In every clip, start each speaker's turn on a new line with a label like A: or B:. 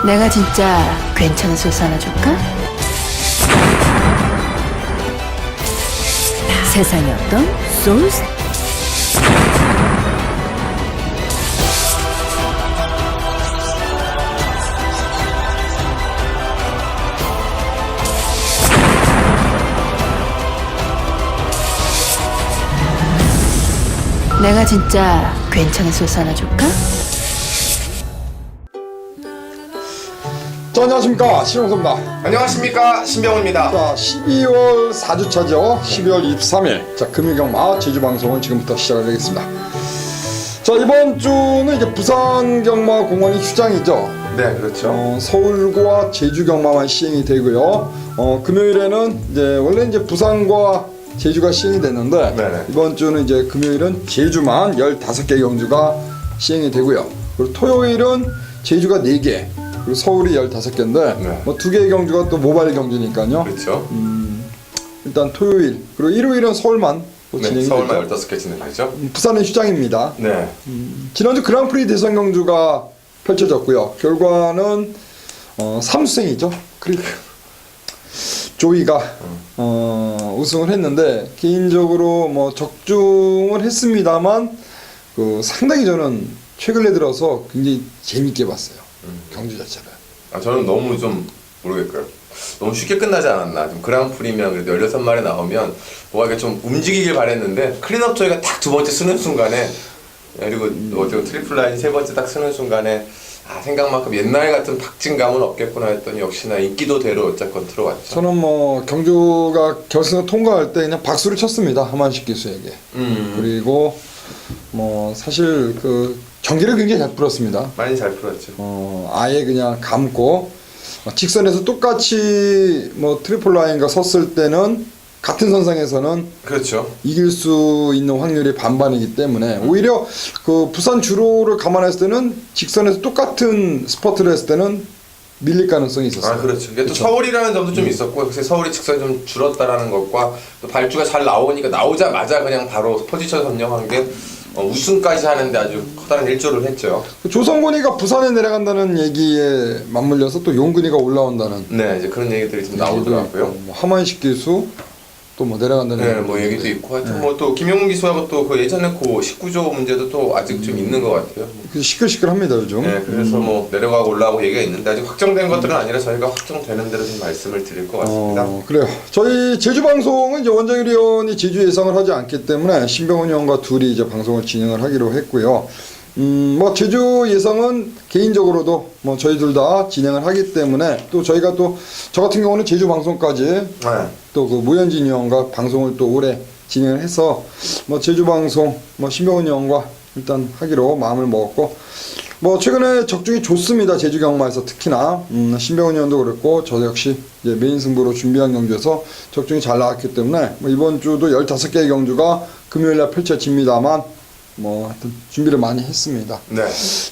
A: 내가 진짜 괜찮은 소스 하나 줄까? 세상에 어떤 소스? 내가 진짜 괜찮은 소스 하나 줄까?
B: 자, 안녕하십니까, 신용섭입니다.
C: 안녕하십니까, 신병훈입니다.
B: 자, 12월 4주차죠. 12월 23일. 자, 금요경마 제주방송을 지금부터 시작하겠습니다. 자, 이번 주는 이제 부산경마공원이 휴장이죠.
C: 네, 그렇죠.
B: 서울과 제주경마만 시행이 되고요. 금요일에는 이제 원래 이제 부산과 제주가 시행이 됐는데,
C: 네네.
B: 이번 주는 이제 금요일은 제주만 15개 경주가 시행이 되고요. 그리고 토요일은 제주가 4개, 그리고 서울이 15개인데,
C: 네.
B: 뭐 2개의 경주가 또 모바일 경주니까요.
C: 그렇죠.
B: 일단 토요일, 그리고 일요일은 서울만 또
C: 네,
B: 진행이
C: 서울만
B: 되죠.
C: 15개 진행하죠.
B: 부산은 휴장입니다.
C: 네.
B: 지난주 그랑프리 대선 경주가 펼쳐졌고요. 결과는 3수생이죠. 그리고 조이가 우승을 했는데, 개인적으로 뭐 적중을 했습니다만 상당히 저는 최근에 들어서 굉장히 재밌게 봤어요. 경주 자체를.
C: 저는 너무 좀 모르겠고요. 너무 쉽게 끝나지 않았나. 좀 그랑프리면 그래도 16마리 나오면 뭐가 이렇게 좀 움직이길 바랬는데, 클린업 조이가 딱 두 번째 쓰는 순간에, 그리고 어쨌든 트리플 라인 세 번째 딱 쓰는 순간에 생각만큼 옛날 같은 박진감은 없겠구나 했더니 역시나 인기도대로 어쨌건 들어왔죠.
B: 저는 뭐 경주가 결승을 통과할 때 그냥 박수를 쳤습니다. 하만식 기수에게. 그리고 뭐 사실 그 경기를 굉장히 잘 풀었습니다.
C: 많이 잘 풀었죠.
B: 아예 그냥 감고 직선에서 똑같이 뭐 트리플 라인과 섰을 때는 같은 선상에서는
C: 그렇죠.
B: 이길 수 있는 확률이 반반이기 때문에 오히려 그 부산 주로를 감안했을 때는 직선에서 똑같은 스퍼트를 했을 때는 밀릴 가능성이 있었어요.
C: 그렇죠. 이게 또 서울이라는 점도 좀 있었고, 역시 서울이 직선이 좀 줄었다라는 것과 또 발주가 잘 나오니까 나오자마자 그냥 바로 포지션 선정한 게 우승까지 하는데 아주 커다란 일조를 했죠.
B: 조성곤이가 부산에 내려간다는 얘기에 맞물려서 또 용근이가 올라온다는
C: 네, 이제 그런 얘기들이 좀 나오더라고요.
B: 뭐 하만식 기수 또 뭐 내려간다는
C: 네, 뭐 얘기도 있고 하여튼 뭐 또 김용문 기수하고 또 그 예전에 그 19조 문제도 또 아직 좀 있는 것 같아요.
B: 시끌시끌합니다 요즘.
C: 네, 그래서 뭐 내려가고 올라가고 얘기가 있는데 아직 확정된 것들은 아니라 저희가 확정되는 대로 좀 말씀을 드릴 것 같습니다.
B: 그래요. 저희 제주 방송은 이제 원정일 의원이 제주 예상을 하지 않기 때문에 신병훈 의원과 둘이 이제 방송을 진행을 하기로 했고요. 뭐 제주 예상은 개인적으로도 뭐 저희 둘 다 진행을 하기 때문에 또 저희가 또 저 같은 경우는 제주 방송까지
C: 네.
B: 또 그 모현진 의원과 방송을 또 오래 진행을 해서 뭐 제주 방송 뭐 신병훈 의원과 일단 하기로 마음을 먹었고, 뭐 최근에 적중이 좋습니다. 제주 경마에서 특히나 신병훈 의원도 그랬고 저 역시 이제 메인 승부로 준비한 경주에서 적중이 잘 나왔기 때문에 뭐 이번 주도 15개의 경주가 금요일날 펼쳐집니다만 뭐 하여튼 준비를 많이 했습니다.
C: 네.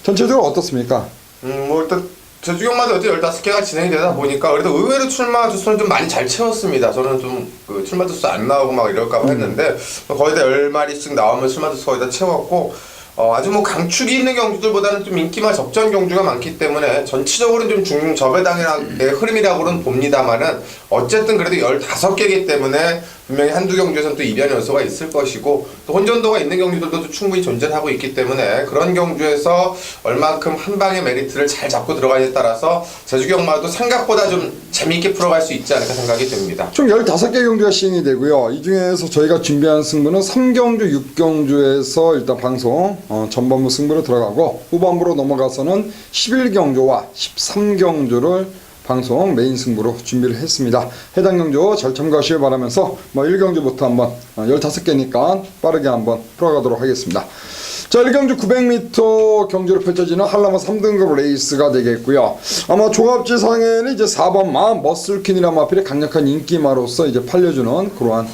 B: 전체적으로 어떻습니까?
C: 뭐 일단 제주경마도 어제 15개가 진행이 되다 보니까 그래도 의외로 출마 주수는 좀 많이 잘 채웠습니다. 저는 좀 그 출마 주수 안 나오고 막 이럴까 봐 했는데 거의 다 10마리씩 나오면 출마 주수 거의 다 채웠고, 아주 뭐 강축이 있는 경주들보다는 좀 인기만 적정 경주가 많기 때문에 전체적으로는 좀 중저배당의 흐름이라고는 봅니다만은 어쨌든 그래도 15개이기 때문에 분명히 한두 경주에서는 또 이변 요소가 있을 것이고, 또 혼전도가 있는 경주들도 충분히 존재하고 있기 때문에 그런 경주에서 얼만큼 한 방의 메리트를 잘 잡고 들어가냐에 따라서 제주경마도 생각보다 좀 재미있게 풀어갈 수 있지 않을까 생각이 듭니다.
B: 총 15개 경주가 시행이 되고요. 이 중에서 저희가 준비한 승부는 3경주, 6경주에서 일단 방송 전반부 승부로 들어가고, 후반부로 넘어가서는 11경주와 13경주를 방송 메인 승부로 준비를 했습니다. 해당 경주 잘 참고하시길 바라면서 뭐 1경주부터 한번 15개니까 빠르게 한번 풀어가도록 하겠습니다. 자, 1경주 900m 경주로 펼쳐지는 한라마 3등급 레이스가 되겠고요. 아마 종합지상에는 이제 4번 마 머슬퀸이라는 마필의 강력한 인기마로서 이제 팔려주는 그러한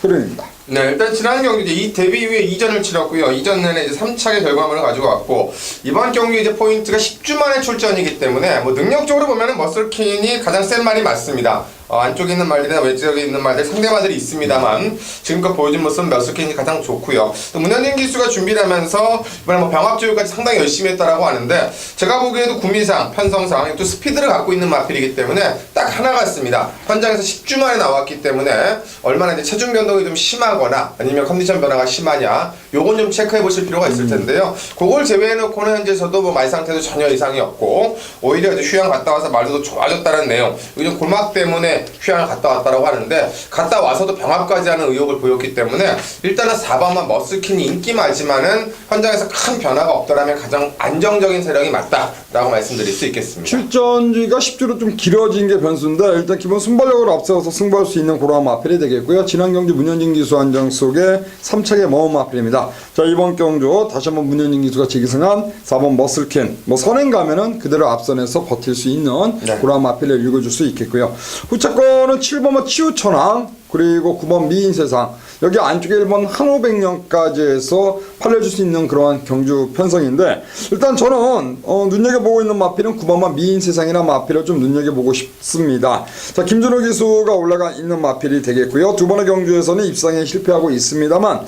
B: 흐름입니다.
C: 네, 일단 지난 경기 이제 이 데뷔 이후에 2전을 치렀고요. 2전 내내 이제 3차례 결과물을 가지고 왔고, 이번 경기 이제 포인트가 10주 만에 출전이기 때문에 뭐 능력적으로 보면은 머슬킨이 가장 센 말이 맞습니다. 안쪽에 있는 말들이나 외적에 있는 말들 상대마들이 있습니다만 지금껏 보여준 모습은 머슬킨이 가장 좋고요. 또 문현진 기수가 준비를 하면서 이번에 뭐 병합지우까지 상당히 열심히 했다라고 하는데 제가 보기에도 구미상, 편성상 또 스피드를 갖고 있는 마필이기 때문에 딱 하나 같습니다. 현장에서 10주 만에 나왔기 때문에 얼마나 이제 체중 변동이 좀 심하거나 아니면 컨디션 변화가 심하냐 요건 좀 체크해 보실 필요가 있을 텐데요. 그걸 제외해놓고는 현재 저도 뭐 말 상태도 전혀 이상이 없고 오히려 이제 휴양 갔다 와서 말도 더 좋아졌다는 내용. 요즘 골막 때문에 휴양을 갔다 왔다라고 하는데 갔다 와서도 병합까지 하는 의욕을 보였기 때문에 일단은 4번만 머슬킨이 인기마지만은 현장에서 큰 변화가 없더라면 가장 안정적인 세력이 맞다라고 말씀드릴 수 있겠습니다.
B: 출전지가 10주로 좀 길어진 게 변수인데 일단 기본 순발력을 앞세워서 승부할 수 있는 그러한 마필이 되겠고요. 지난 경주 문현진 기수 안정 속에 3차게 머문 마필입니다. 자, 이번 경주 다시 한번 문현진 기수가 재기승한 4번 머슬킨 뭐 선행 가면은 그대로 앞선에서 버틸 수 있는 그러한 마필을 읽어줄 수 있겠고요. 후차권은 7번은 치우천왕 그리고 9번 미인세상 여기 안쪽에 1번 한오백년까지 해서 팔려줄 수 있는 그러한 경주 편성인데 일단 저는 눈여겨보고 있는 마필은 9번만 미인세상이나 마필을 좀 눈여겨보고 싶습니다. 자, 김준호 기수가 올라가 있는 마필이 되겠고요. 두 번의 경주에서는 입상에 실패하고 있습니다만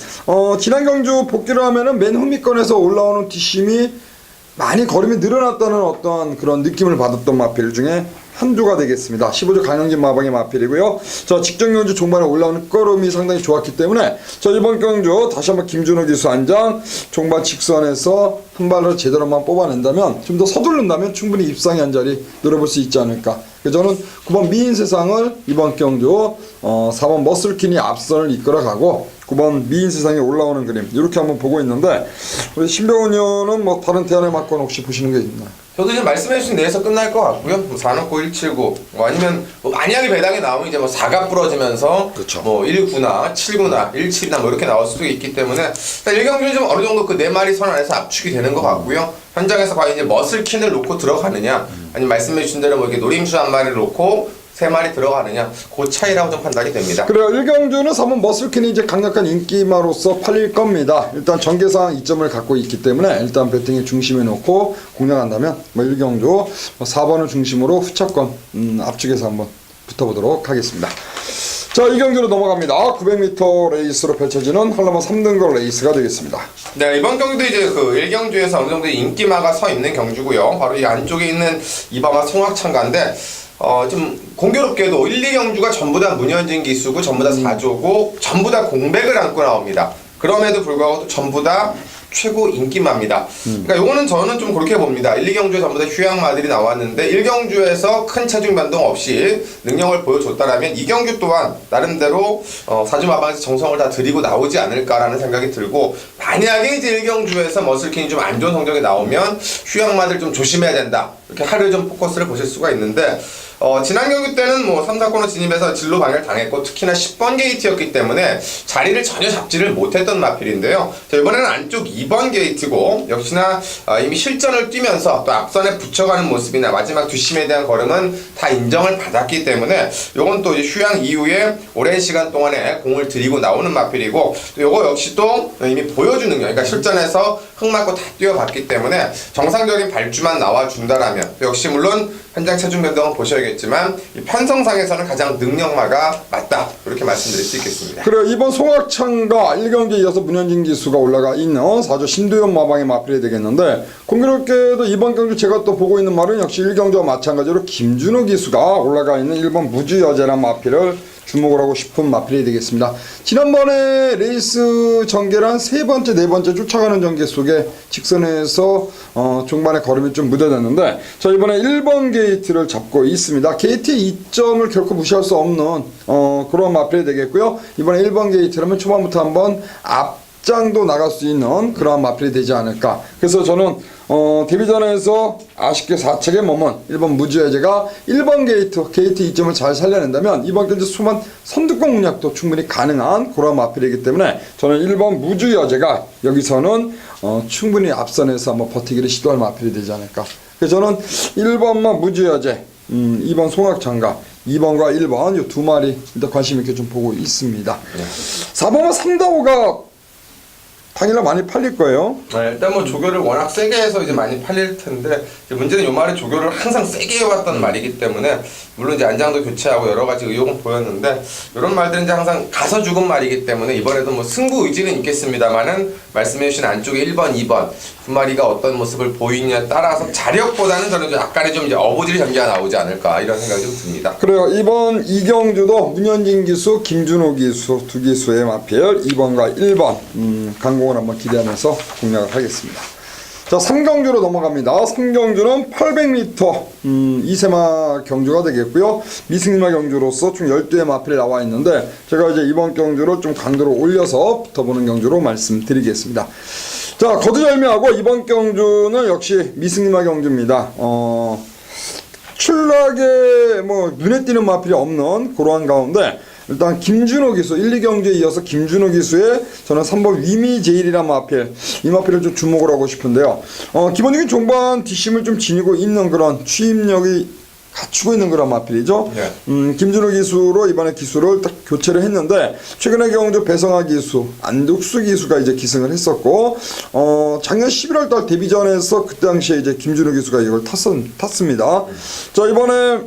B: 지난 경주 복귀를 하면은 맨 후미권에서 올라오는 뒷심이 많이 걸음이 늘어났다는 어떤 그런 느낌을 받았던 마필 중에 한두가 되겠습니다. 15조 강영진 마방의 마필이고요. 자, 직전 경주 종반에 올라오는 걸음이 상당히 좋았기 때문에 자, 이번 경주 다시 한번 김준호 기수 안장 종반 직선에서 한 발을 제대로만 뽑아낸다면 좀 더 서두른다면 충분히 입상의 한 자리 노려볼 수 있지 않을까. 그래서 저는 9번 미인세상을 이번 경주 4번 머슬킨이 앞선을 이끌어가고 9번 미인세상에 올라오는 그림 이렇게 한번 보고 있는데 우리 신병훈 의원은 뭐 다른 대안에 맞거나 혹시 보시는 게 있나요?
C: 저도 이제 말씀해주신 내에서 끝날 것 같고요. 뭐 469, 179, 뭐 아니면 뭐 만약에 배당이 나오면 이제 뭐 4가 부러지면서
B: 그쵸.
C: 뭐 19나 79나 17이나 뭐 이렇게 나올 수도 있기 때문에 일단 1경기는 좀 어느 정도 그 4마리 선 안에서 압축이 되는 것 같고요. 현장에서 과연 이제 머슬킨을 놓고 들어가느냐, 아니면 말씀해주신 대로 뭐 이렇게 노림수 한 마리를 놓고 3마리 들어가느냐, 그 차이라고 좀 판단이 됩니다.
B: 그래요. 1경주는 4번 머슬킨이 이제 강력한 인기마로서 팔릴 겁니다. 일단 전개상 이점을 갖고 있기 때문에 일단 배팅의 중심에 놓고 공략한다면 뭐 1경주 4번을 중심으로 후차권 앞쪽에서 한번 붙어보도록 하겠습니다. 자, 이 경기로 넘어갑니다. 900m 레이스로 펼쳐지는 한라마 3등급 레이스가 되겠습니다.
C: 네, 이번 경기도 이제 그 1경주에서 어느 정도 인기마가 서 있는 경주고요. 바로 이 안쪽에 있는 이바마 송악창가인데 좀 공교롭게도 1, 2경주가 전부 다 문현진 기수고 전부 다 4조고 전부 다 공백을 안고 나옵니다. 그럼에도 불구하고 또 전부 다 최고 인기마입니다. 그러니까 요거는 저는 좀 그렇게 봅니다. 1, 2경주에 전부 다 휴양마들이 나왔는데 1경주에서 큰 체중 변동 없이 능력을 보여줬다라면 2경주 또한 나름대로 4주 마방에서 정성을 다 들이고 나오지 않을까라는 생각이 들고 만약에 이제 1경주에서 머슬킨이 좀 안 좋은 성적이 나오면 휴양마들 좀 조심해야 된다. 이렇게 하루 좀 포커스를 보실 수가 있는데 지난 경기 때는 뭐 3, 4코너 진입해서 진로 방해를 당했고 특히나 10번 게이트였기 때문에 자리를 전혀 잡지를 못했던 마필인데요. 자, 이번에는 안쪽 2번 게이트고 역시나 이미 실전을 뛰면서 또 앞선에 붙여가는 모습이나 마지막 뒷심에 대한 걸음은 다 인정을 받았기 때문에 요건 또 이제 휴양 이후에 오랜 시간 동안에 공을 들이고 나오는 마필이고 또 요거 역시 또 이미 보여주는 능력, 그러니까 실전에서 흙 맞고 다 뛰어봤기 때문에 정상적인 발주만 나와준다라면 역시 물론 현장 체중 변동은 보셔야겠지만 이 편성상에서는 가장 능력마가 맞다 이렇게 말씀드릴 수 있겠습니다.
B: 그래요. 이번 송악창과 1경기에 이어서 문현진 기수가 올라가 있는 4조 신도현 마방의 마필이 되겠는데 공교롭게도 이번 경기 제가 또 보고 있는 말은 역시 1경주와 마찬가지로 김준호 기수가 올라가 있는 1번 무주여제란 마필을 주목을 하고 싶은 마필이 되겠습니다. 지난번에 레이스 전개란 세 번째, 네 번째 쫓아가는 전개 속에 직선에서 종반에 걸음이 좀 무뎌졌는데 자, 이번에 1번 게이트를 잡고 있습니다. 게이트의 이점을 결코 무시할 수 없는 그런 마필이 되겠고요. 이번에 1번 게이트라면 초반부터 한번 앞장도 나갈 수 있는 그런 마필이 되지 않을까. 그래서 저는 데뷔전에서 아쉽게 4책에 머문 1번 무주여제가 1번 게이트 이점을 잘 살려낸다면 이번 경기 수만 선두권 공략도 충분히 가능한 그런 마필이기 때문에 저는 1번 무주여제가 여기서는 충분히 앞선에서 한번 버티기를 시도할 마필이 되지 않을까. 그래서 저는 1번만 무주여제 2번 송악창가 2번과 1번 이 두 마리 일단 관심 있게 좀 보고 있습니다. 4번은 삼다오가 당일날 많이 팔릴 거예요.
C: 네, 일단 뭐 조교를 워낙 세게 해서 이제 많이 팔릴 텐데 이제 문제는 요 말이 조교를 항상 세게 해왔던 말이기 때문에 물론 이제 안장도 교체하고 여러 가지 의혹은 보였는데 이런 말들은 이제 항상 가서 죽은 말이기 때문에 이번에도 뭐 승부 의지는 있겠습니다만은 말씀해주신 안쪽에 1번, 2번 두 마리가 어떤 모습을 보이느냐에 따라서 자력보다는 저는 좀 약간의 좀 이제 어부질이 전개가 나오지 않을까 이런 생각이 좀 듭니다.
B: 그래요. 이번 이경주도 문현진 기수, 김준호 기수 두 기수의 마필 2번과 1번 강공을 한번 기대하면서 공략을 하겠습니다. 자, 3경주로 넘어갑니다. 3경주는 800m 2세마 경주가 되겠고요. 미승마 경주로서 총 12의 마필이 나와 있는데 제가 이제 이번 경주를 좀 강도를 올려서 붙어보는 경주로 말씀드리겠습니다. 자, 거두절미하고 이번 경주는 역시 미승마 경주입니다. 출락에 뭐 눈에 띄는 마필이 없는 그러한 가운데 일단 김준호 기수 1, 2경주에 이어서 김준호 기수의 저는 3번 위미제일이란 마필 이 마필을 좀 주목을 하고 싶은데요. 기본적인 종반 뒷심을 좀 지니고 있는 그런 추임력이 갖추고 있는 그런 마필이죠.
C: 네.
B: 김준호 기수로 이번에 기수를 딱 교체를 했는데 최근의 경주 배성하 기수, 안독수 기수가 이제 기승을 했었고 작년 11월달 데뷔전에서 그때 당시에 이제 김준호 기수가 이걸 탔습니다. 자, 이번에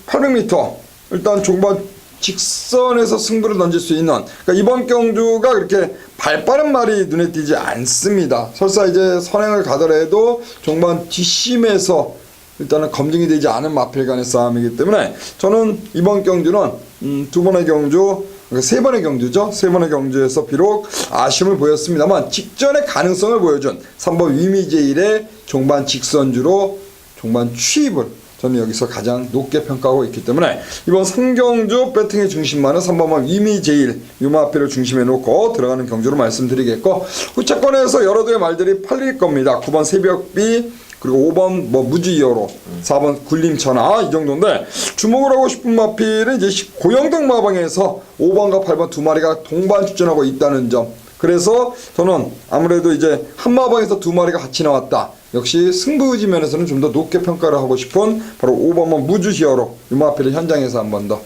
B: 800m 일단 종반 직선에서 승부를 던질 수 있는 그러니까 이번 경주가 그렇게 발빠른 말이 눈에 띄지 않습니다. 설사 이제 선행을 가더라도 종반 뒷심에서 일단은 검증이 되지 않은 마필 간의 싸움이기 때문에 저는 이번 경주는 두 번의 경주 그러니까 세 번의 경주죠. 세 번의 경주에서 비록 아쉬움을 보였습니다만 직전의 가능성을 보여준 3번 위미제일의 종반 직선주로 종반 추입을 저는 여기서 가장 높게 평가하고 있기 때문에 이번 3경주 배팅의 중심만은 3번만 위미제일 유마필을 중심에 놓고 들어가는 경주로 말씀드리겠고 후차권에서 여러 대의 말들이 팔릴 겁니다. 9번 새벽비 그리고 5번 뭐 무지여로 4번 굴림천하 이 정도인데 주목을 하고 싶은 마필은 이제 고영등 마방에서 5번과 8번 두 마리가 동반 출전하고 있다는 점. 그래서 저는 아무래도 이제 한 마방에서 두 마리가 같이 나왔다. 역시 승부의지 면에서는 좀 더 높게 평가를 하고 싶은 바로 5번만 무주시어로 이 마필을 현장에서 한 번 더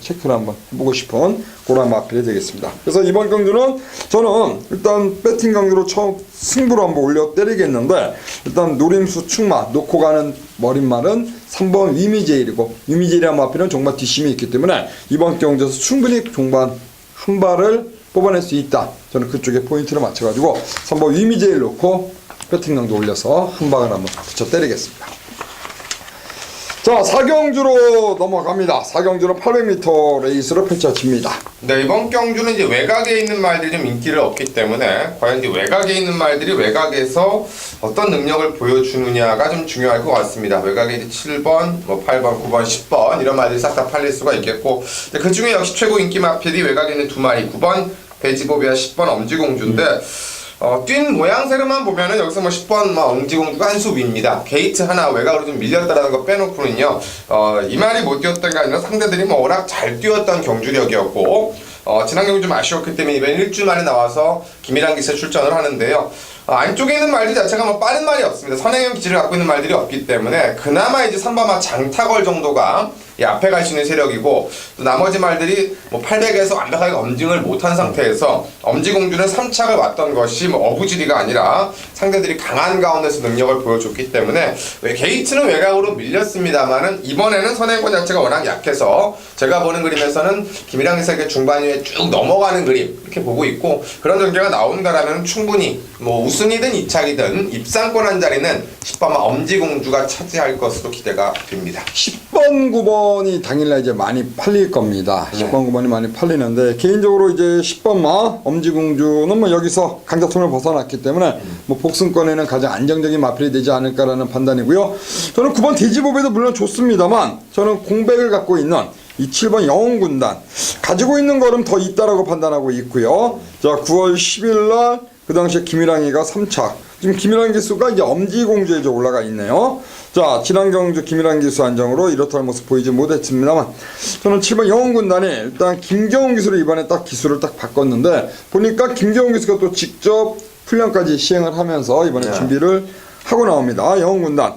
B: 체크를 한번 해보고 싶은 그런 마필이 되겠습니다. 그래서 이번 경주는 저는 일단 배팅 경주로 처음 승부로 한번 올려 때리겠는데 일단 노림수 충마 놓고 가는 머릿말은 3번 위미제일이고 위미제일이란 마필은 종반 뒷심이 있기 때문에 이번 경주에서 충분히 종반 한 발을 뽑아낼 수 있다. 저는 그쪽에 포인트를 맞춰가지고 3번 위미제일 놓고 배팅 강도 올려서 한 방을 한번 붙여 때리겠습니다. 자, 4경주로 넘어갑니다. 4경주는 800m 레이스로 펼쳐집니다.
C: 네, 이번 경주는 이제 외곽에 있는 말들이 좀 인기를 얻기 때문에 과연 이제 외곽에 있는 말들이 외곽에서 어떤 능력을 보여주느냐가 좀 중요할 것 같습니다. 외곽에 이제 7번, 뭐 8번, 9번, 10번 이런 말들이 싹 다 팔릴 수가 있겠고 그 중에 역시 최고 인기 마필이 외곽에 있는 두 마리 9번 배지보비와 10번 엄지공주인데 뛴 모양새로만 보면은 여기서 뭐 10번 엄지공주가 한 수 위입니다. 게이트 하나 외곽으로 좀 밀렸다라는 거 빼놓고는요, 이 말이 못 뛰었던 게 아니라 상대들이 뭐 워낙 잘 뛰었던 경주력이었고, 지난 경기 좀 아쉬웠기 때문에 이번 일주일 만에 나와서 김일한 기세 출전을 하는데요. 안쪽에 있는 말들 자체가 뭐 빠른 말이 없습니다. 선행형 기질을 갖고 있는 말들이 없기 때문에 그나마 이제 3번마 장타걸 정도가 이 앞에 갈 수 있는 세력이고 또 나머지 말들이 뭐 800에서 완벽하게 검증을 못한 상태에서 엄지공주는 3착을 왔던 것이 뭐 어부지리가 아니라 상대들이 강한 가운데서 능력을 보여줬기 때문에 게이트는 외곽으로 밀렸습니다만은 이번에는 선행권 자체가 워낙 약해서 제가 보는 그림에서는 김일한 기세의 중반 위에 쭉 넘어가는 그림 이렇게 보고 있고 그런 전개가 나온다라면 충분히 뭐 우승이든 2착이든 입상권 한 자리는 10번 엄지공주가 차지할 것으로 기대가 됩니다.
B: 10번, 9번이 당일날 이제 많이 팔릴 겁니다. 10번, 9번이 많이 팔리는데 개인적으로 이제 10번마 엄지공주는 뭐 여기서 강자통을 벗어났기 때문에 뭐 복승권에는 가장 안정적인 마필이 되지 않을까라는 판단이고요. 저는 9번 돼지보배도 물론 좋습니다만 저는 공백을 갖고 있는 이 7번 영웅군단 가지고 있는 걸음 더 있다라고 판단하고 있고요. 자, 9월 10일날 그 당시에 김일항이가 3착 지금 김일항 기수가 이제 엄지공주에 이제 올라가 있네요. 자, 지난 경주 김일항 기수 안정으로 이렇다 할 모습 보이지 못했습니다만 저는 7번 영웅군단이 일단 김경훈 기수를 이번에 딱 기수를 딱 바꿨는데 보니까 김경훈 기수가 또 직접 훈련까지 시행을 하면서 이번에 준비를 하고 나옵니다. 영웅군단.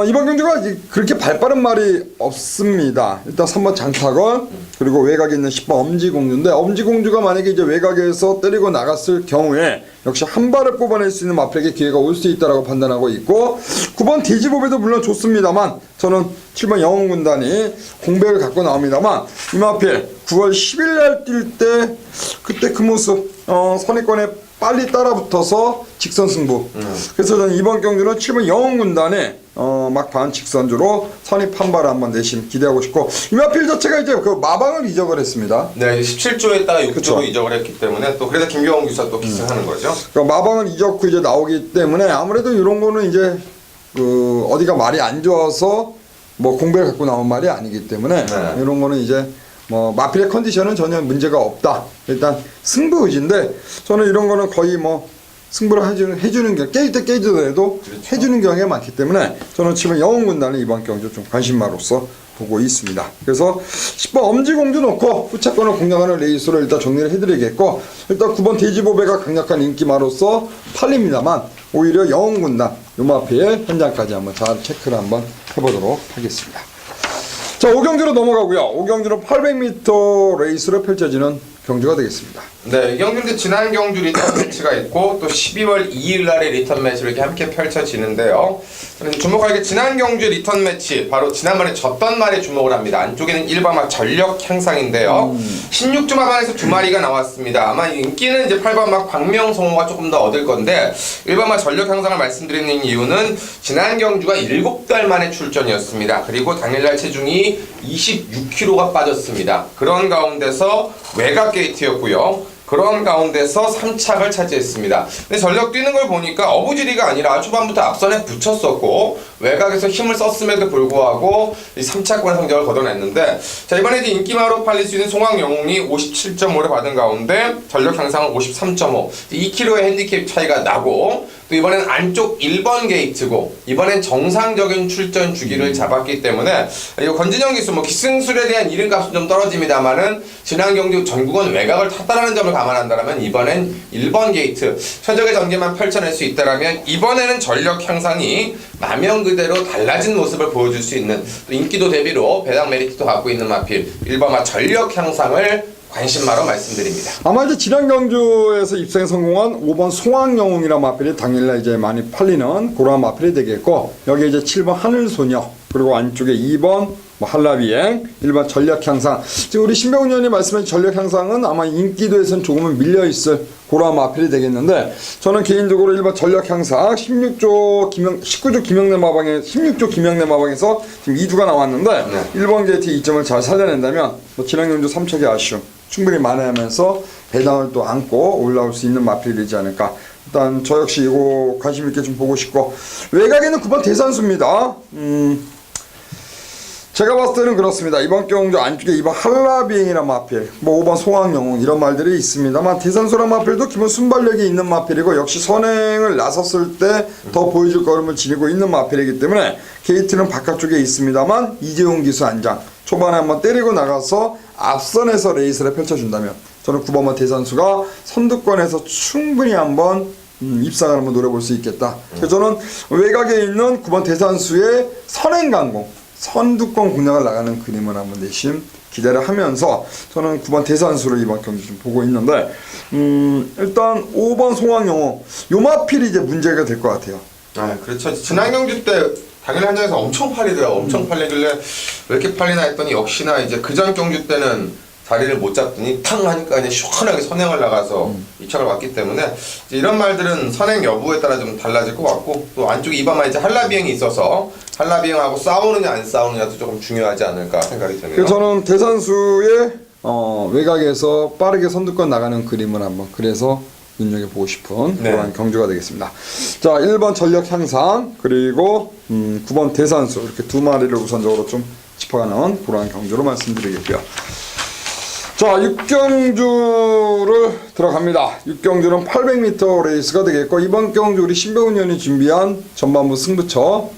B: 이번 경주가 그렇게 발빠른 말이 없습니다. 일단 3번 장타건, 그리고 외곽에 있는 10번 엄지공주인데, 엄지공주가 만약에 이제 외곽에서 때리고 나갔을 경우에 역시 한 발을 뽑아낼 수 있는 마필에게 기회가 올 수 있다라고 판단하고 있고, 9번 돼지보배도 물론 좋습니다만, 저는 7번 영웅군단이 공백을 갖고 나옵니다만, 이 마필 9월 10일 날 뛸 때 그때 그 모습, 선입권에 빨리 따라붙어서 직선 승부. 그래서 저는 이번 경주는 7번 영웅군단에 막판 직선주로 선입 한 발을 한번 내심 기대하고 싶고, 이 마필 자체가 이제 그 마방을 이적을 했습니다.
C: 네, 17조에다가 6조로
B: 그쵸.
C: 이적을 했기 때문에 또 그래서 김경원 기사 또 기승하는 거죠.
B: 그러니까 마방을 이적 후 이제 나오기 때문에 아무래도 이런 거는 이제 그 어디가 말이 안 좋아서 뭐 공백을 갖고 나온 말이 아니기 때문에
C: 네.
B: 이런 거는 이제 뭐 마필의 컨디션은 전혀 문제가 없다. 일단 승부 의지인데 저는 이런 거는 거의 뭐 승부를 해주는 경 깨질 때 깨지더라도
C: 그렇죠.
B: 해주는 경우가 많기 때문에 저는 지금 영웅군단은 이번 경주 좀 관심마로서 보고 있습니다. 그래서 10번 엄지공주 놓고 후차권을 공략하는 레이스로 일단 정리를 해드리겠고, 일단 9번 돼지보배가 강력한 인기마로서 팔립니다만 오히려 영웅군단 요마피의 현장까지 한번 잘 체크를 한번 해보도록 하겠습니다. 자, 5경주로 넘어가고요. 5경주는 800m 레이스로 펼쳐지는 경주가 되겠습니다.
C: 네, 이 경주는 지난 경주 리턴 매치가 있고 또 12월 2일 날의 리턴 매치로 이렇게 함께 펼쳐지는데요. 저는 주목할 게 지난 경주 리턴 매치, 바로 지난번에 졌던 말에 주목을 합니다. 안쪽에는 1번마 전력 향상인데요. 16주 마반에서 두 마리가 나왔습니다. 아마 인기는 이제 8번마 광명성호가 조금 더 얻을 건데, 1번마 전력 향상을 말씀드리는 이유는 지난 경주가 7달 만에 출전이었습니다. 그리고 당일날 체중이 26kg가 빠졌습니다. 그런 가운데서 외곽 게이트였고요. 그런 가운데서 3착을 차지했습니다. 근데 전력 뛰는 걸 보니까 어부지리가 아니라 초반부터 앞선에 붙였었고 외곽에서 힘을 썼음에도 불구하고 이 3착권 성적을 거둬냈는데, 자, 이번에 이제 인기마로 팔릴 수 있는 송황영웅이 57.5를 받은 가운데 전력 향상은 53.5, 2kg의 핸디캡 차이가 나고, 또 이번엔 안쪽 1번 게이트고 이번엔 정상적인 출전 주기를 잡았기 때문에 이거 권진영 기수 뭐 기승술에 대한 이름값은 좀 떨어집니다만은 지난 경주 전국은 외곽을 탔다라는 점을 감안한다면 이번엔 1번 게이트 최적의 전개만 펼쳐낼 수 있다라면 이번에는 전력 향상이 마명 그대로 달라진 모습을 보여줄 수 있는, 또 인기도 대비로 배당 메리트도 갖고 있는 마필 1번마 전력 향상을 관심마로 말씀드립니다.
B: 아마 이제 지난 경주에서 입상에 성공한 5번 송황영웅이라는 마필이 당일날 이제 많이 팔리는 그런 마필이 되겠고, 여기 이제 7번 하늘소녀, 그리고 안쪽에 2번 뭐 한라비행, 1번 전력향상. 지금 우리 신병훈 의원이 말씀하신 전력향상은 아마 인기도에서는 조금은 밀려있을 그런 마필이 되겠는데, 저는 개인적으로 1번 전력향상 19조 김영래 마방에서 지금 2주가 나왔는데,
C: 네.
B: 1번 게이트 2점을 잘 살려낸다면 뭐 지난 경주 3척의 아쉬움 충분히 만회하면서 배당을 또 안고 올라올 수 있는 마필이 되지 않을까. 일단 저 역시 이거 관심 있게 좀 보고 싶고, 외곽에는 9번 대산수입니다. 제가 봤을 때는 그렇습니다. 이번 경주 안쪽에 2번 한라비행이란 마필, 뭐 5번 송황영웅 이런 말들이 있습니다만, 대산소란 마필도 기본 순발력이 있는 마필이고 역시 선행을 나섰을 때 더 보여줄 걸음을 지니고 있는 마필이기 때문에 게이트는 바깥쪽에 있습니다만 이재용 기수 안장 초반에 한번 때리고 나가서 앞선에서 레이스를 펼쳐준다면 저는 9번마 대산수가 선두권에서 충분히 한번 입상을 한번 노려볼 수 있겠다. 그래서 저는 외곽에 있는 9번 대산수의 선행강공 선두권 공략을 나가는 그림을 한번 내심 기대를 하면서 저는 9번 대산수를 이번 경기 좀 보고 있는데, 일단 5번 송황영웅 요마필이 이제 문제가 될 것 같아요.
C: 아, 그렇죠. 지난 경주 때 당일 한정에서 엄청 팔리더라고. 엄청 팔리길래 왜 이렇게 팔리나 했더니 역시나 이제 그전 경주 때는 자리를 못 잡더니 탕 하니까 이제 시원하게 선행을 나가서 입착을 왔기 때문에 이제 이런 말들은 선행 여부에 따라 좀 달라질 것 같고, 또 안쪽에 이번만 이제 한라비행이 있어서 한라비행하고 싸우느냐 안 싸우느냐도 조금 중요하지 않을까 생각이 드네요.
B: 그래서 저는 대산수의 외곽에서 빠르게 선두권 나가는 그림을 한번 그래서 눈여겨보고 싶은
C: 네.
B: 그런 경주가 되겠습니다. 자, 1번 전력 향상, 그리고 9번 대산수, 이렇게 두 마리를 우선적으로 좀 짚어가는 그러한 경주로 말씀드리겠고요. 자, 6경주를 들어갑니다. 6경주는 800m 레이스가 되겠고, 이번 경주 우리 신병훈 의원이 준비한 전반부 승부처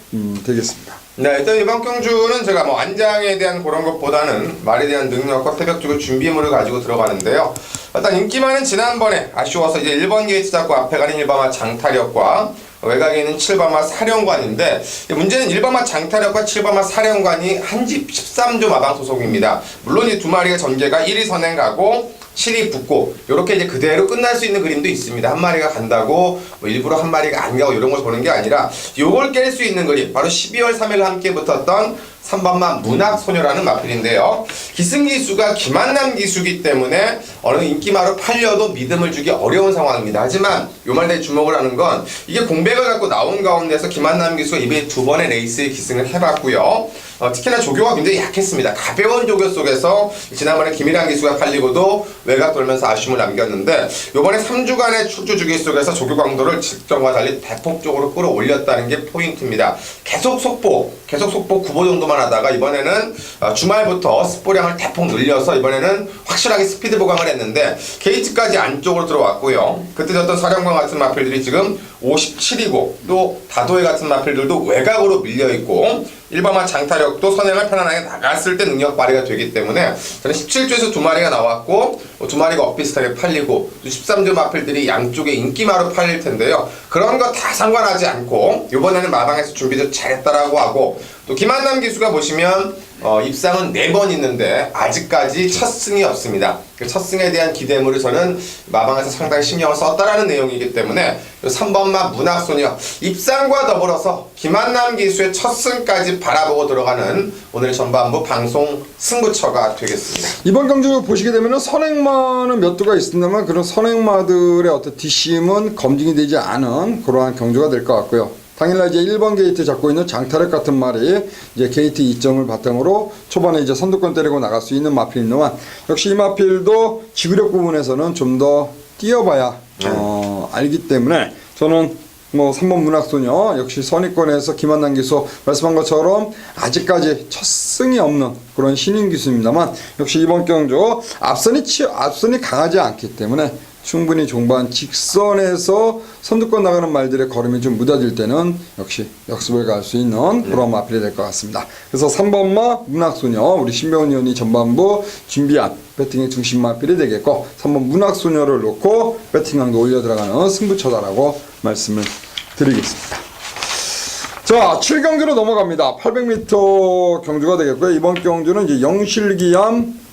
B: 되겠습니다.
C: 네, 일단 이번 경주는 제가 뭐 안장에 대한 그런 것보다는 말에 대한 능력과 태벽 쪽의 준비물을 가지고 들어가는데요. 일단 인기 많은 지난번에 아쉬워서 이제 1번 게이트 잡고 앞에 가는 1번마 장타력과 외곽에 있는 7번마 사령관인데 문제는 1번마 장타력과 7번마 사령관이 한 집 13조 마방 소속입니다. 물론 이 두 마리가 전개가 1위 선행 가고 7위 붙고 이렇게 이제 그대로 끝날 수 있는 그림도 있습니다. 한 마리가 간다고 뭐 일부러 한 마리가 안 가고 이런 걸 보는 게 아니라 요걸 깰 수 있는 그림 바로 12월 3일 함께 붙었던 3번마 문학소녀라는 마필인데요. 기승기수가 김한남 기수기 때문에 어느 인기마로 팔려도 믿음을 주기 어려운 상황입니다. 하지만 요 말에 주목을 하는 건 이게 공백을 갖고 나온 가운데서 김한남 기수가 이번에 2번의 레이스에 기승을 해봤고요. 특히나 조교가 굉장히 약했습니다. 가벼운 조교 속에서 지난번에 김일환 기수가 팔리고도 외곽 돌면서 아쉬움을 남겼는데 요번에 3주간의 출주 주기 속에서 조교 강도를 직전과 달리 대폭적으로 끌어올렸다는 게 포인트입니다. 계속 속보 구보 정도만 하다가 이번에는 주말부터 스포량을 대폭 늘려서 이번에는 확실하게 스피드 보강을 했는데 게이트까지 안쪽으로 들어왔고요. 그때 졌던 사령관 같은 마필들이 지금 57이고 또 다도해 같은 마필들도 외곽으로 밀려있고 1번마 장타력도 선행을 편안하게 나갔을 때 능력 발휘가 되기 때문에 저는 17조에서 두 마리가 나왔고 두 마리가 엇비슷하게 팔리고 또 13조 마필들이 양쪽에 인기마로 팔릴 텐데요. 그런 거 다 상관하지 않고 이번에는 마방에서 준비도 잘했다라고 하고 또 김한남 기수가 보시면 입상은 4번 있는데 아직까지 첫 승이 없습니다. 그 첫 승에 대한 기대물을 저는 마방에서 상당히 신경을 썼다라는 내용이기 때문에 3번마 문학소녀 입상과 더불어서 김한남 기수의 첫 승까지 바라보고 들어가는 오늘 전반부 방송 승부처가 되겠습니다.
B: 이번 경주 보시게 되면 선행마는 몇 두가 있습니다만 그런 선행마들의 어떤 뒷심은 검증이 되지 않은 그러한 경주가 될 것 같고요. 당일날 이제 1번 게이트 잡고 있는 장타력 같은 말이 이제 게이트 2점을 바탕으로 초반에 이제 선두권 때리고 나갈 수 있는 마필입니다만 역시 이 마필도 지구력 부분에서는 좀 더 뛰어봐야 알기 때문에 저는 뭐 3번 문학소녀 역시 선의권에서 김한남 기수 말씀한 것처럼 아직까지 첫 승이 없는 그런 신인 기수입니다만 역시 이번 경주 앞선이 강하지 않기 때문에 충분히 종반 직선에서 선두권 나가는 말들의 걸음이 좀 무뎌질 때는 역시 역습을 갈 수 있는 그런 마필이 될 것 같습니다. 그래서 3번마 문학소녀 우리 신병훈 의원이 전반부 준비한 배팅의 중심 마필이 되겠고 3번 문학소녀를 놓고 배팅강도 올려 들어가는 승부처다라고 말씀을 드리겠습니다. 자, 7경주로 넘어갑니다. 800m 경주가 되겠고요. 이번 경주는 이제 영실기암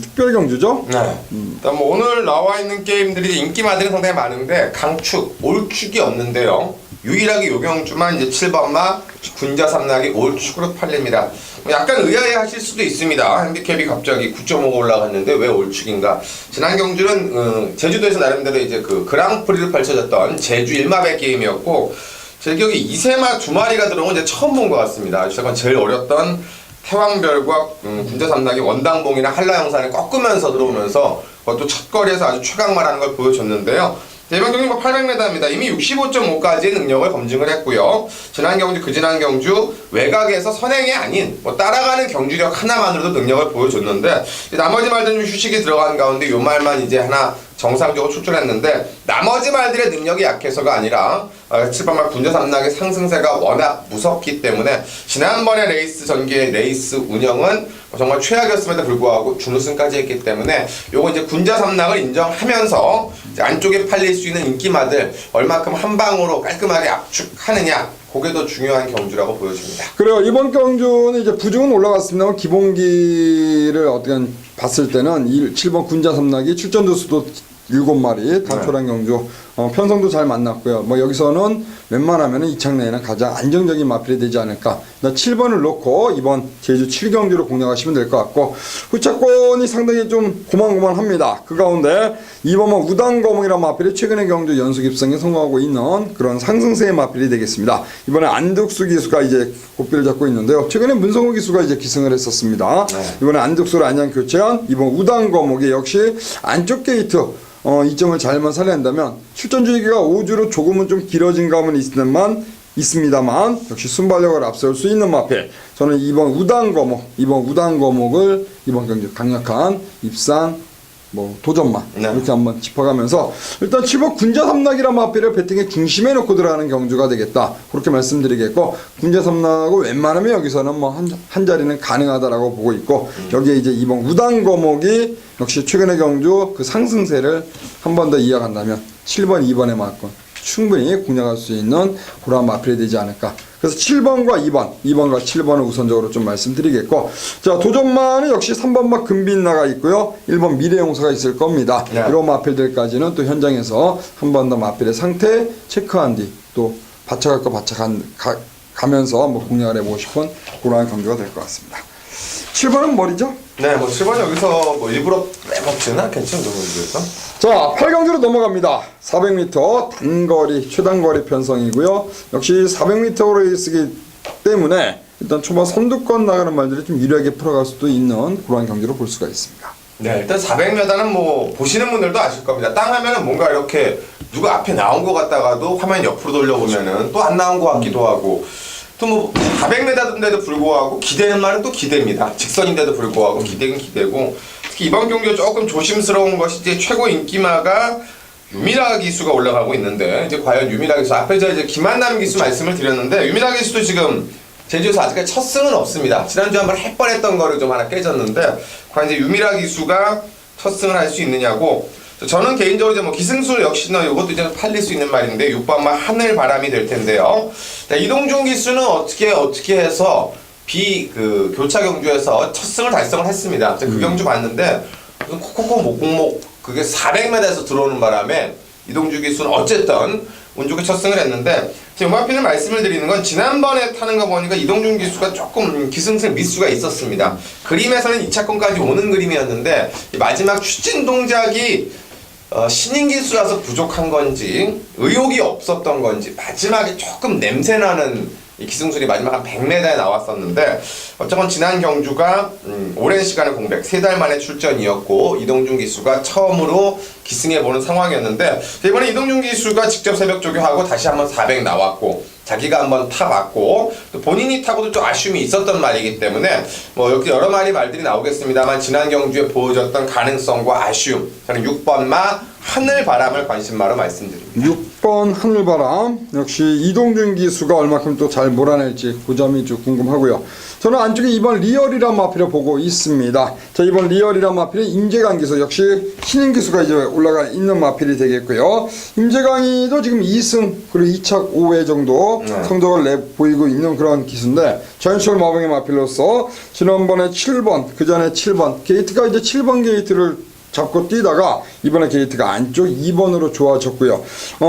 B: 특별 경주죠?
C: 네. 일단 뭐 오늘 나와 있는 게임들이 인기마들이 상당히 많은데 강축, 올축이 없는데요. 유일하게 요 경주만 이제 7번마 군자 삼락이 올축으로 팔립니다. 약간 의아해 하실 수도 있습니다. 핸디캡이 갑자기 9.5가 올라갔는데 왜 올축인가? 지난 경주는 제주도에서 나름대로 이제 그 그랑프리를 펼쳐졌던 제주 1마배 게임이었고 제 기억에 2세마 2마리가 들어온 건 이제 처음 본 것 같습니다. 제가 제일 어렸던 태왕별과 군자 삼락이 원당봉이나 한라영산을 꺾으면서 들어오면서 그것도 첫 거리에서 아주 최강말하는 걸 보여줬는데요. 이번 경주 800m입니다. 이미 65.5까지의 능력을 검증을 했고요. 지난 경주, 그지난 경주 외곽에서 선행이 아닌 뭐 따라가는 경주력 하나만으로도 능력을 보여줬는데 나머지 말들은 좀 휴식이 들어간 가운데 요 말만 이제 하나 정상적으로 출전했는데 나머지 말들의 능력이 약해서가 아니라 7번마 군자 삼락의 상승세가 워낙 무섭기 때문에 지난번에 레이스 전개 레이스 운영은 정말 최악이었음에도 불구하고 준우승까지 했기 때문에 요거 이제 군자 삼락을 인정하면서 이제 안쪽에 팔릴 수 있는 인기마들 얼마큼 한 방으로 깔끔하게 압축하느냐 그게 더 중요한 경주라고 보여집니다.
B: 그래요. 이번 경주는 이제 부중은 올라갔습니다만 기본기를 어떻게 봤을 때는 7번 군자 삼락이 출전도 수도 7마리 단촐한 경주 편성도 잘 만났고요. 뭐 여기서는 웬만하면 이창래에는 가장 안정적인 마필이 되지 않을까. 7번을 놓고 이번 제주 7경주로 공략하시면 될 것 같고 후차권이 상당히 좀 고만고만합니다. 그 가운데 2번은 우당거목이라는 마필이 최근의 경주 연속 입성에 성공하고 있는 그런 상승세의 마필이 되겠습니다. 이번에 안득수 기수가 이제 고삐를 잡고 있는데요. 최근에 문성호 기수가 이제 기승을 했었습니다. 이번에 안득수를 안양 교체한 이번 우당거목이 역시 안쪽 게이트 이점을 잘만 살려낸다면 출전 주기가 5주로 조금은 좀 길어진 감은 있습니다만 역시 순발력을 앞세울 수 있는 마필. 저는 이번 우당거목을 이번 경기 강력한 입상 도전만 이렇게 한번 짚어가면서 일단 7번 군자 삼락이란 마필을 배팅의 중심에 놓고 들어가는 경주가 되겠다 그렇게 말씀드리겠고 군자 삼락은 웬만하면 여기서는 한 자리는 가능하다라고 보고 있고 여기에 이제 이번 우당거목이 역시 최근의 경주 그 상승세를 한 번 더 이어간다면 7번 2번에 맞건 충분히 공략할 수 있는 그런 마필이 되지 않을까. 그래서 7번과 2번과 7번을 우선적으로 좀 말씀드리겠고, 자, 도전마는 역시 3번마 금빛나가 있고요. 1번 미래용사가 있을 겁니다.
C: 네.
B: 이런 마필들까지는 또 현장에서 한 번 더 마필의 상태 체크한 뒤 또 바쳐갈 거 가면서 한번 공략을 해보고 싶은 그러한 경기가 될 것 같습니다. 7번은 머리죠?
C: 네, 뭐 7번 여기서 뭐 일부러 빼먹지는 않겠죠, 누구에서.
B: 자, 8경주로 넘어갑니다. 400m 단거리, 최단거리 편성이고요. 역시 400m로 쓰기 때문에 일단 초반 선두권 나가는 말들이 좀 유리하게 풀어갈 수도 있는 그러한 경기로 볼 수가 있습니다.
C: 네, 일단 400m는 뭐 보시는 분들도 아실 겁니다. 땅 하면은 뭔가 이렇게 누가 앞에 나온 것 같다가도 화면 옆으로 돌려보면은 또 안 나온 것 같기도 하고, 또 뭐 400m인데도 불구하고 기대는 말은 또 기대입니다. 직선인데도 불구하고 기대는 기대고, 특히 이번 경기가 조금 조심스러운 것이 이제 최고 인기마가 유미라 기수가 올라가고 있는데, 이제 과연 유미라 기수, 앞에 저 이제 김한남 기수 말씀을 드렸는데, 유미라 기수도 지금 제주에서 아직까지 첫 승은 없습니다. 지난주에 한번 할 뻔했던 거를 좀 하나 깨졌는데, 과연 이제 유미라 기수가 첫 승을 할 수 있느냐고. 저는 개인적으로 이제 뭐 기승수 역시나 이것도 이제 팔릴 수 있는 말인데, 6번만 하늘바람이 될 텐데요. 이동준 기수는 어떻게 해서 교차 경주에서 첫 승을 달성을 했습니다. 그 경주 봤는데 콕콕콕 목목목 그게 400m에서 들어오는 바람에 이동준 기수는 어쨌든 운 좋게 첫 승을 했는데, 용마핀을 말씀을 드리는 건 지난번에 타는 거 보니까 이동준 기수가 조금 기승승 미수가 있었습니다. 그림에서는 2차권까지 오는 그림이었는데 마지막 추진 동작이 신인 기수라서 부족한 건지 의욕이 없었던 건지 마지막에 조금 냄새나는 이 기승술이 마지막 한 100m에 나왔었는데, 어쨌건 지난 경주가 오랜 시간의 공백, 3달 만에 출전이었고 이동준 기수가 처음으로 기승해보는 상황이었는데, 이번에 이동준 기수가 직접 새벽 조교하고 다시 한번 400 나왔고 자기가 한번 타봤고 또 본인이 타고도 좀 아쉬움이 있었던 말이기 때문에 뭐 이렇게 여러 말들이 나오겠습니다만, 지난 경주에 보여줬던 가능성과 아쉬움, 저는 6번마 하늘바람을 관심마로 말씀드립니다.
B: 6번 하늘바람, 역시 이동준 기수가 얼마큼 또 잘 몰아낼지 그 점이 좀 궁금하고요. 저는 안쪽에 2번 리얼이란 마필을 보고 있습니다. 자, 이번 리얼이란 마필은 임재강 기수, 역시 신인 기수가 이제 올라가 있는 마필이 되겠고요. 임재강이도 지금 2승 그리고 2착 5회 정도 성적을 보이고 있는 그런 기수인데, 자연철 마병의 마필로서 지난번에 7번, 그 전에 7번 게이트가 이제 7번 게이트를 잡고 뛰다가 이번에 게이트가 안쪽 2번으로 좋아졌고요.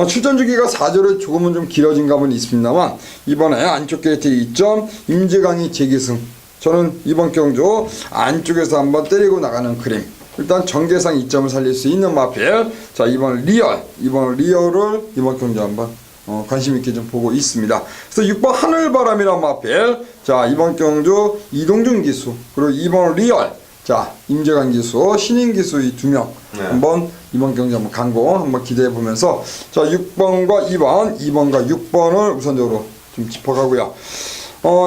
B: 출전 주기가 4조를 조금은 좀 길어진 감은 있습니다만, 이번에 안쪽 게이트 2점, 임재강이 재기승. 저는 이번 경주 안쪽에서 한번 때리고 나가는 그림, 일단 전개상 2점을 살릴 수 있는 마필. 자, 이번 리얼을 이번 경주 한번 관심 있게 좀 보고 있습니다. 그래서 6번 하늘바람이란 마필. 자, 이번 경주 이동준 기수, 그리고 2번 리얼. 자, 임재강 기수, 신인 기수 이 2명 한번 이번 경기 한번 강공 한번 기대해 보면서, 자, 6번과 2번과 6번을 우선적으로 좀 짚어가고요.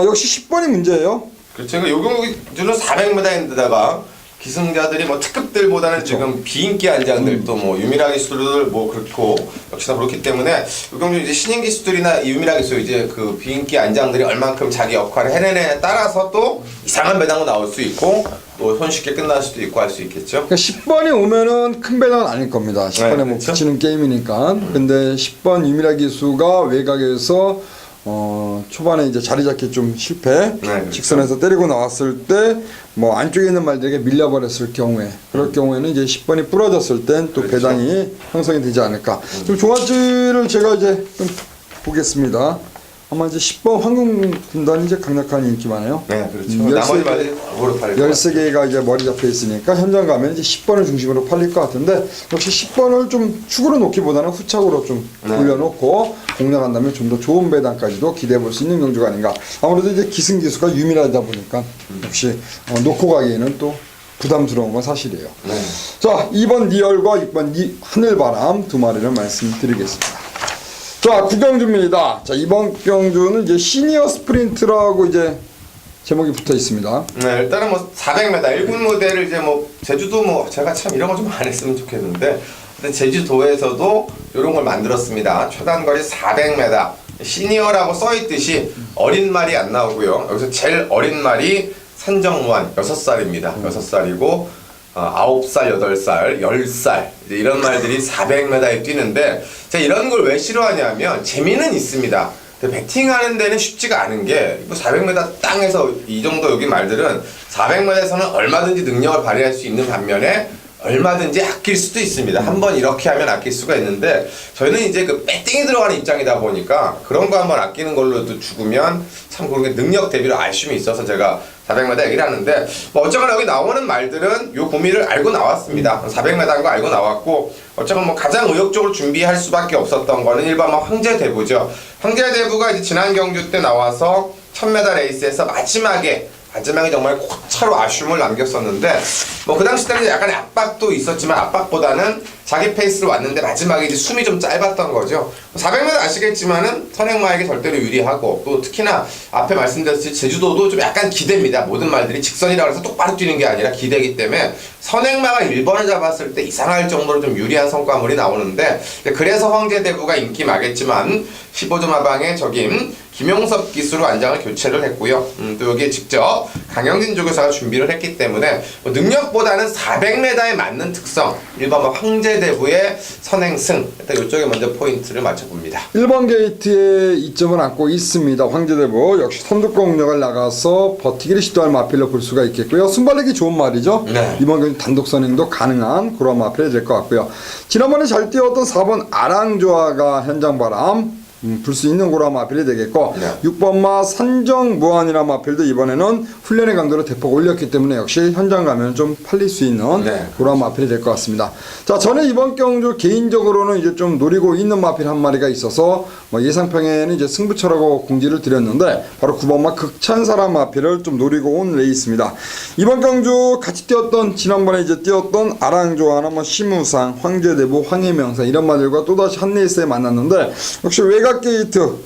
B: 역시 10번이 문제예요.
C: 그렇죠. 요 경주는 400m인데다가 기승자들이 뭐 특급들보다는 그렇죠. 지금 비인기 안장들 또 뭐 유미라 기수들 뭐 그렇고 역시나 그렇기 때문에 요 경주 이제 신인 기수들이나 유미라 기수 이제 그 비인기 안장들이 얼만큼 자기 역할을 해내냐에 따라서 또 이상한 배당도 나올 수 있고 또 손쉽게 끝날 수도 있고 할 수 있겠죠.
B: 그러니까 10번이 오면은 큰 배당은 아닐 겁니다. 10번에 뭐
C: 그렇죠?
B: 붙이는 게임이니까. 근데 10번 유미라 기수가 외곽에서 초반에 이제 자리 잡기 좀 실패,
C: 그렇죠.
B: 직선에서 때리고 나왔을 때 뭐 안쪽에 있는 말들에게 밀려버렸을 경우에, 그럴 경우에는 이제 10번이 부러졌을 땐 또
C: 그렇죠.
B: 배당이 형성이 되지 않을까. 좀 종합지를 제가 이제 좀 보겠습니다. 아마 이제 10번 황금 군단이 이제 강력한 인기만해요.
C: 네, 그렇죠. 나머지 말이 오로 팔릴 것
B: 13개가 이제 머리 잡혀 있으니까 현장 가면 이제 10번을 중심으로 팔릴 것 같은데, 역시 10번을 좀 축으로 놓기보다는 후착으로 좀 올려놓고 공략한다면 좀 더 좋은 배당까지도 기대해 볼 수 있는 경주가 아닌가. 아무래도 이제 기승기수가 유밀하다 보니까 역시 놓고 가기에는 또 부담스러운 건 사실이에요.
C: 네.
B: 자, 2번 리얼과 6번 하늘바람 두 마리를 말씀드리겠습니다. 자, 구경주입니다. 자, 이번 경주는 이제 시니어 스프린트라고 이제 제목이 붙어 있습니다.
C: 네, 일단은 뭐 400m 1군 모델을 이제 뭐 제주도 뭐 제가 참 이런 거 좀 안 했으면 좋겠는데, 근데 제주도에서도 이런 걸 만들었습니다. 최단거리 400m 시니어라고 써 있듯이 어린 말이 안 나오고요. 여기서 제일 어린 말이 산정무한 6살입니다. 6살이고 9살, 8살, 10살 이제 이런 말들이 400m에 뛰는데 제가 이런 걸 왜 싫어하냐면 재미는 있습니다. 근데 배팅하는 데는 쉽지가 않은 게 400m 땅에서 이 정도 여기 말들은 400m에서는 얼마든지 능력을 발휘할 수 있는 반면에 얼마든지 아낄 수도 있습니다. 한번 이렇게 하면 아낄 수가 있는데 저희는 이제 그 배팅이 들어가는 입장이다 보니까 그런 거 한번 아끼는 걸로도 죽으면 참 그런 게 능력 대비로 아쉬움이 있어서 제가 400m 얘기를 하는데 뭐 어쨌거나 여기 나오는 말들은 요 구미를 알고 나왔습니다. 400m인 거 알고 나왔고 어쨌건 뭐 가장 의욕적으로 준비할 수밖에 없었던 거는 일반 황제대부죠. 황제대부가 이제 지난 경주 때 나와서 1000m 레이스에서 마지막에 정말 고차로 아쉬움을 남겼었는데 뭐 그 당시 때는 약간의 압박도 있었지만 압박보다는 자기 페이스로 왔는데 마지막에 이제 숨이 좀 짧았던 거죠. 400m 아시겠지만은 선행마에게 절대로 유리하고 또 특히나 앞에 말씀드렸듯이 제주도도 좀 약간 기대입니다. 모든 말들이 직선이라고 해서 똑바로 뛰는 게 아니라 기대이기 때문에 선행마가 1번을 잡았을 때 이상할 정도로 좀 유리한 성과물이 나오는데 그래서 황제대부가 인기마겠지만 15점 하방의 적임 김용섭 기수로 안장을 교체를 했고요. 또 여기에 직접 강영진 조교사가 준비를 했기 때문에 뭐 능력보다는 400m에 맞는 특성 1번 황제대부의 선행승 일단 이쪽에 먼저 포인트를 맞춰봅니다.
B: 1번 게이트에 이점을 안고 있습니다. 황제대부 역시 선두권 공략을 나가서 버티기를 시도할 마필로 볼 수가 있겠고요. 순발력이 좋은 말이죠.
C: 네.
B: 이번 경기 단독 선행도 가능한 그런 마필이 될 것 같고요. 지난번에 잘 뛰었던 4번 아랑조아가 현장바람 불 수 있는 고라 마필이 되겠고
C: 네.
B: 6번마 산정무한이라는 마필도 이번에는 훈련의 강도를 대폭 올렸기 때문에 역시 현장 가면 좀 팔릴 수 있는
C: 네.
B: 고라 마필이 될 것 같습니다. 자, 저는 이번 경주 개인적으로는 이제 좀 노리고 있는 마필 한 마리가 있어서 뭐 예상평에는 이제 승부처라고 공지를 드렸는데 바로 9번마 극찬사람 마필을 좀 노리고 온 레이스입니다. 이번 경주 같이 뛰었던 지난번에 이제 뛰었던 아랑조아나 뭐 시무상, 황제대부, 황해명상 이런 마들과 또다시 한 레이스에 만났는데 역시 외곽 게이트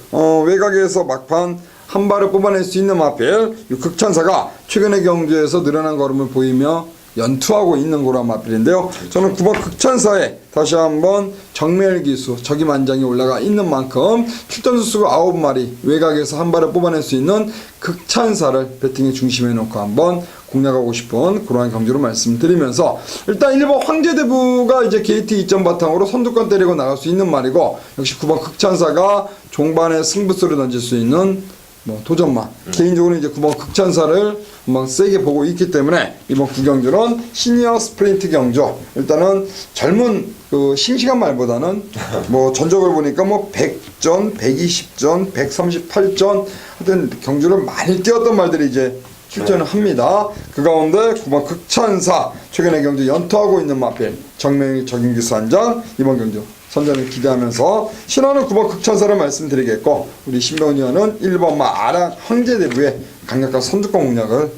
B: 외곽에서 막판 한 발을 뽑아낼 수 있는 마필 극찬사가 최근의 경주에서 늘어난 걸음을 보이며 연투하고 있는 고라 마필인데요. 저는 9번 극찬사에 다시 한번 정멸기수 적임안장이 올라가 있는 만큼 출전 수수가 9마리 외곽에서 한 발을 뽑아낼 수 있는 극찬사를 배팅의 중심에 놓고 한번 공략하고 싶은 그러한 경주로 말씀드리면서 일단 1번 황제대부가 이제 게이트 2점 바탕으로 선두권 때리고 나갈 수 있는 말이고 역시 9번 극찬사가 종반에 승부수를 던질 수 있는 뭐 도전마 개인적으로 이제 9번 극찬사를 한번 세게 보고 있기 때문에 이번 구경주는 시니어 스프린트 경주 일단은 젊은 그 싱싱한 말보다는 뭐 전적을 보니까 뭐 100전, 120전, 138전 하여튼 경주를 많이 뛰었던 말들이 이제 출전을 합니다. 그 가운데 9번 극찬사 최근의 경주 연투하고 있는 마필 정명일 적임기수 한장 이번 경주 선전을 기대하면서 신화는 9번 극찬사를 말씀드리겠고 우리 신병훈 의원은 1번마 아랑 황제대부의 강력한 선두권 공략을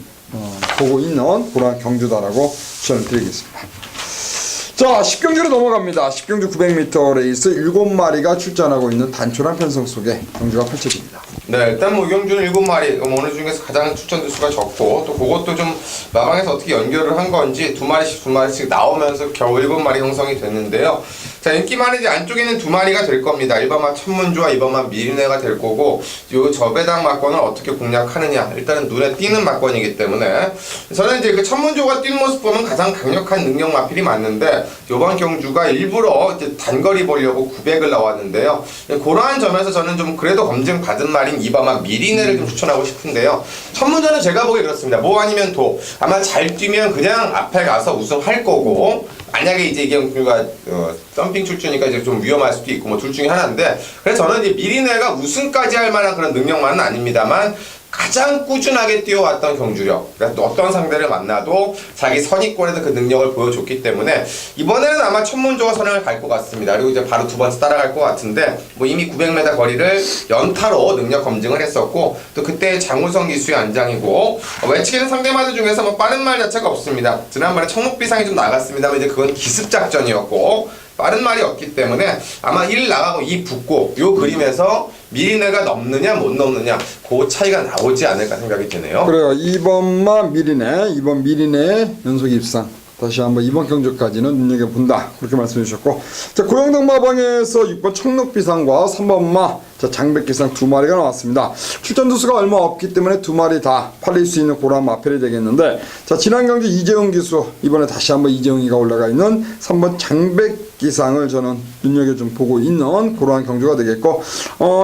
B: 보고 있는 그러한 경주다라고 추천을 드리겠습니다. 자, 10경주로 넘어갑니다. 10경주 900m 레이스 7마리가 출전하고 있는 단촐한 편성 속에 경주가 펼쳐집니다.
C: 네, 일단 뭐 경주는 7마리 어느 중에서 가장 출전 주수가 적고 또 그것도 좀 마방에서 어떻게 연결을 한 건지 2마리씩 나오면서 겨우 7마리 형성이 됐는데요. 자, 인기만은 이제 안쪽에 있는 2마리가 될 겁니다. 1번만 천문주와 2번만 미리네가 될 거고 요 저배당 막권을 어떻게 공략하느냐 일단은 눈에 띄는 막권이기 때문에 저는 이제 그 천문주가 뛰는 모습 보면 가장 강력한 능력 마필이 맞는데 요번 경주가 일부러 이제 단거리 보려고 900을 나왔는데요. 그러한 점에서 저는 좀 그래도 검증 받은 말인 2번만 미리네를 좀 추천하고 싶은데요. 천문주는 제가 보기에 그렇습니다. 뭐 아니면 도 아마 잘 뛰면 그냥 앞에 가서 우승할 거고 만약에 이제 이게 경주가 덤핑 출주니까 이제 좀 위험할 수도 있고 뭐 둘 중에 하나인데 그래서 저는 이제 미리네가 우승까지 할 만한 그런 능력만은 아닙니다만 가장 꾸준하게 뛰어왔던 경주력 그러니까 어떤 상대를 만나도 자기 선입권에서 그 능력을 보여줬기 때문에 이번에는 아마 천문조가 선행을 갈 것 같습니다. 그리고 이제 바로 두 번째 따라갈 것 같은데 뭐 이미 900m 거리를 연타로 능력 검증을 했었고 또 그때 장우성 기수의 안장이고 외치기는 상대마들 중에서 뭐 빠른 말 자체가 없습니다. 지난번에 청록비상이 좀 나갔습니다만 이제 그건 기습작전이었고 빠른 말이 없기 때문에 아마 1 나가고 2 붙고 요 그림에서 미리네가 넘느냐 못 넘느냐 그 차이가 나오지 않을까 생각이 드네요.
B: 그래요. 2번만 미리네 2번 미리네 연속 입상 다시 한번 이번 경주까지는 눈여겨본다. 그렇게 말씀해 주셨고. 자, 고영등마방에서 6번 청록비상과 3번 마, 자, 장백기상 두 마리가 나왔습니다. 출전 두수가 얼마 없기 때문에 두 마리 다 팔릴 수 있는 그런 마펠이 되겠는데, 자, 지난 경주 이재용 기수, 이번에 다시 한번 이재용이가 올라가 있는 3번 장백기상을 저는 눈여겨 좀 보고 있는 그러한 경주가 되겠고,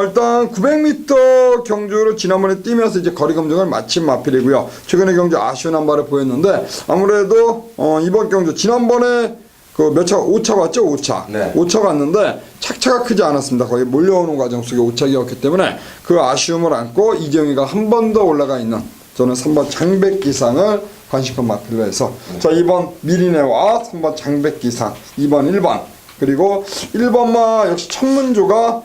B: 일단 900m 경주를 지난번에 뛰면서 이제 거리 검증을 마친 마필이고요. 최근에 경주 아쉬운 한 발을 보였는데, 아무래도 이번 경주 지난번에 그 몇 차, 5차 왔죠? 5차.
C: 네.
B: 5차 갔는데 착차가 크지 않았습니다. 거의 몰려오는 과정 속에 5차기였기 때문에 그 아쉬움을 안고 이재용이가 한 번 더 올라가 있는, 저는 3번 장백기상을 관심권 마필로 해서, 자, 2번 미리네와 3번 장백기상, 2번 1번, 그리고 1번마 역시 천문조가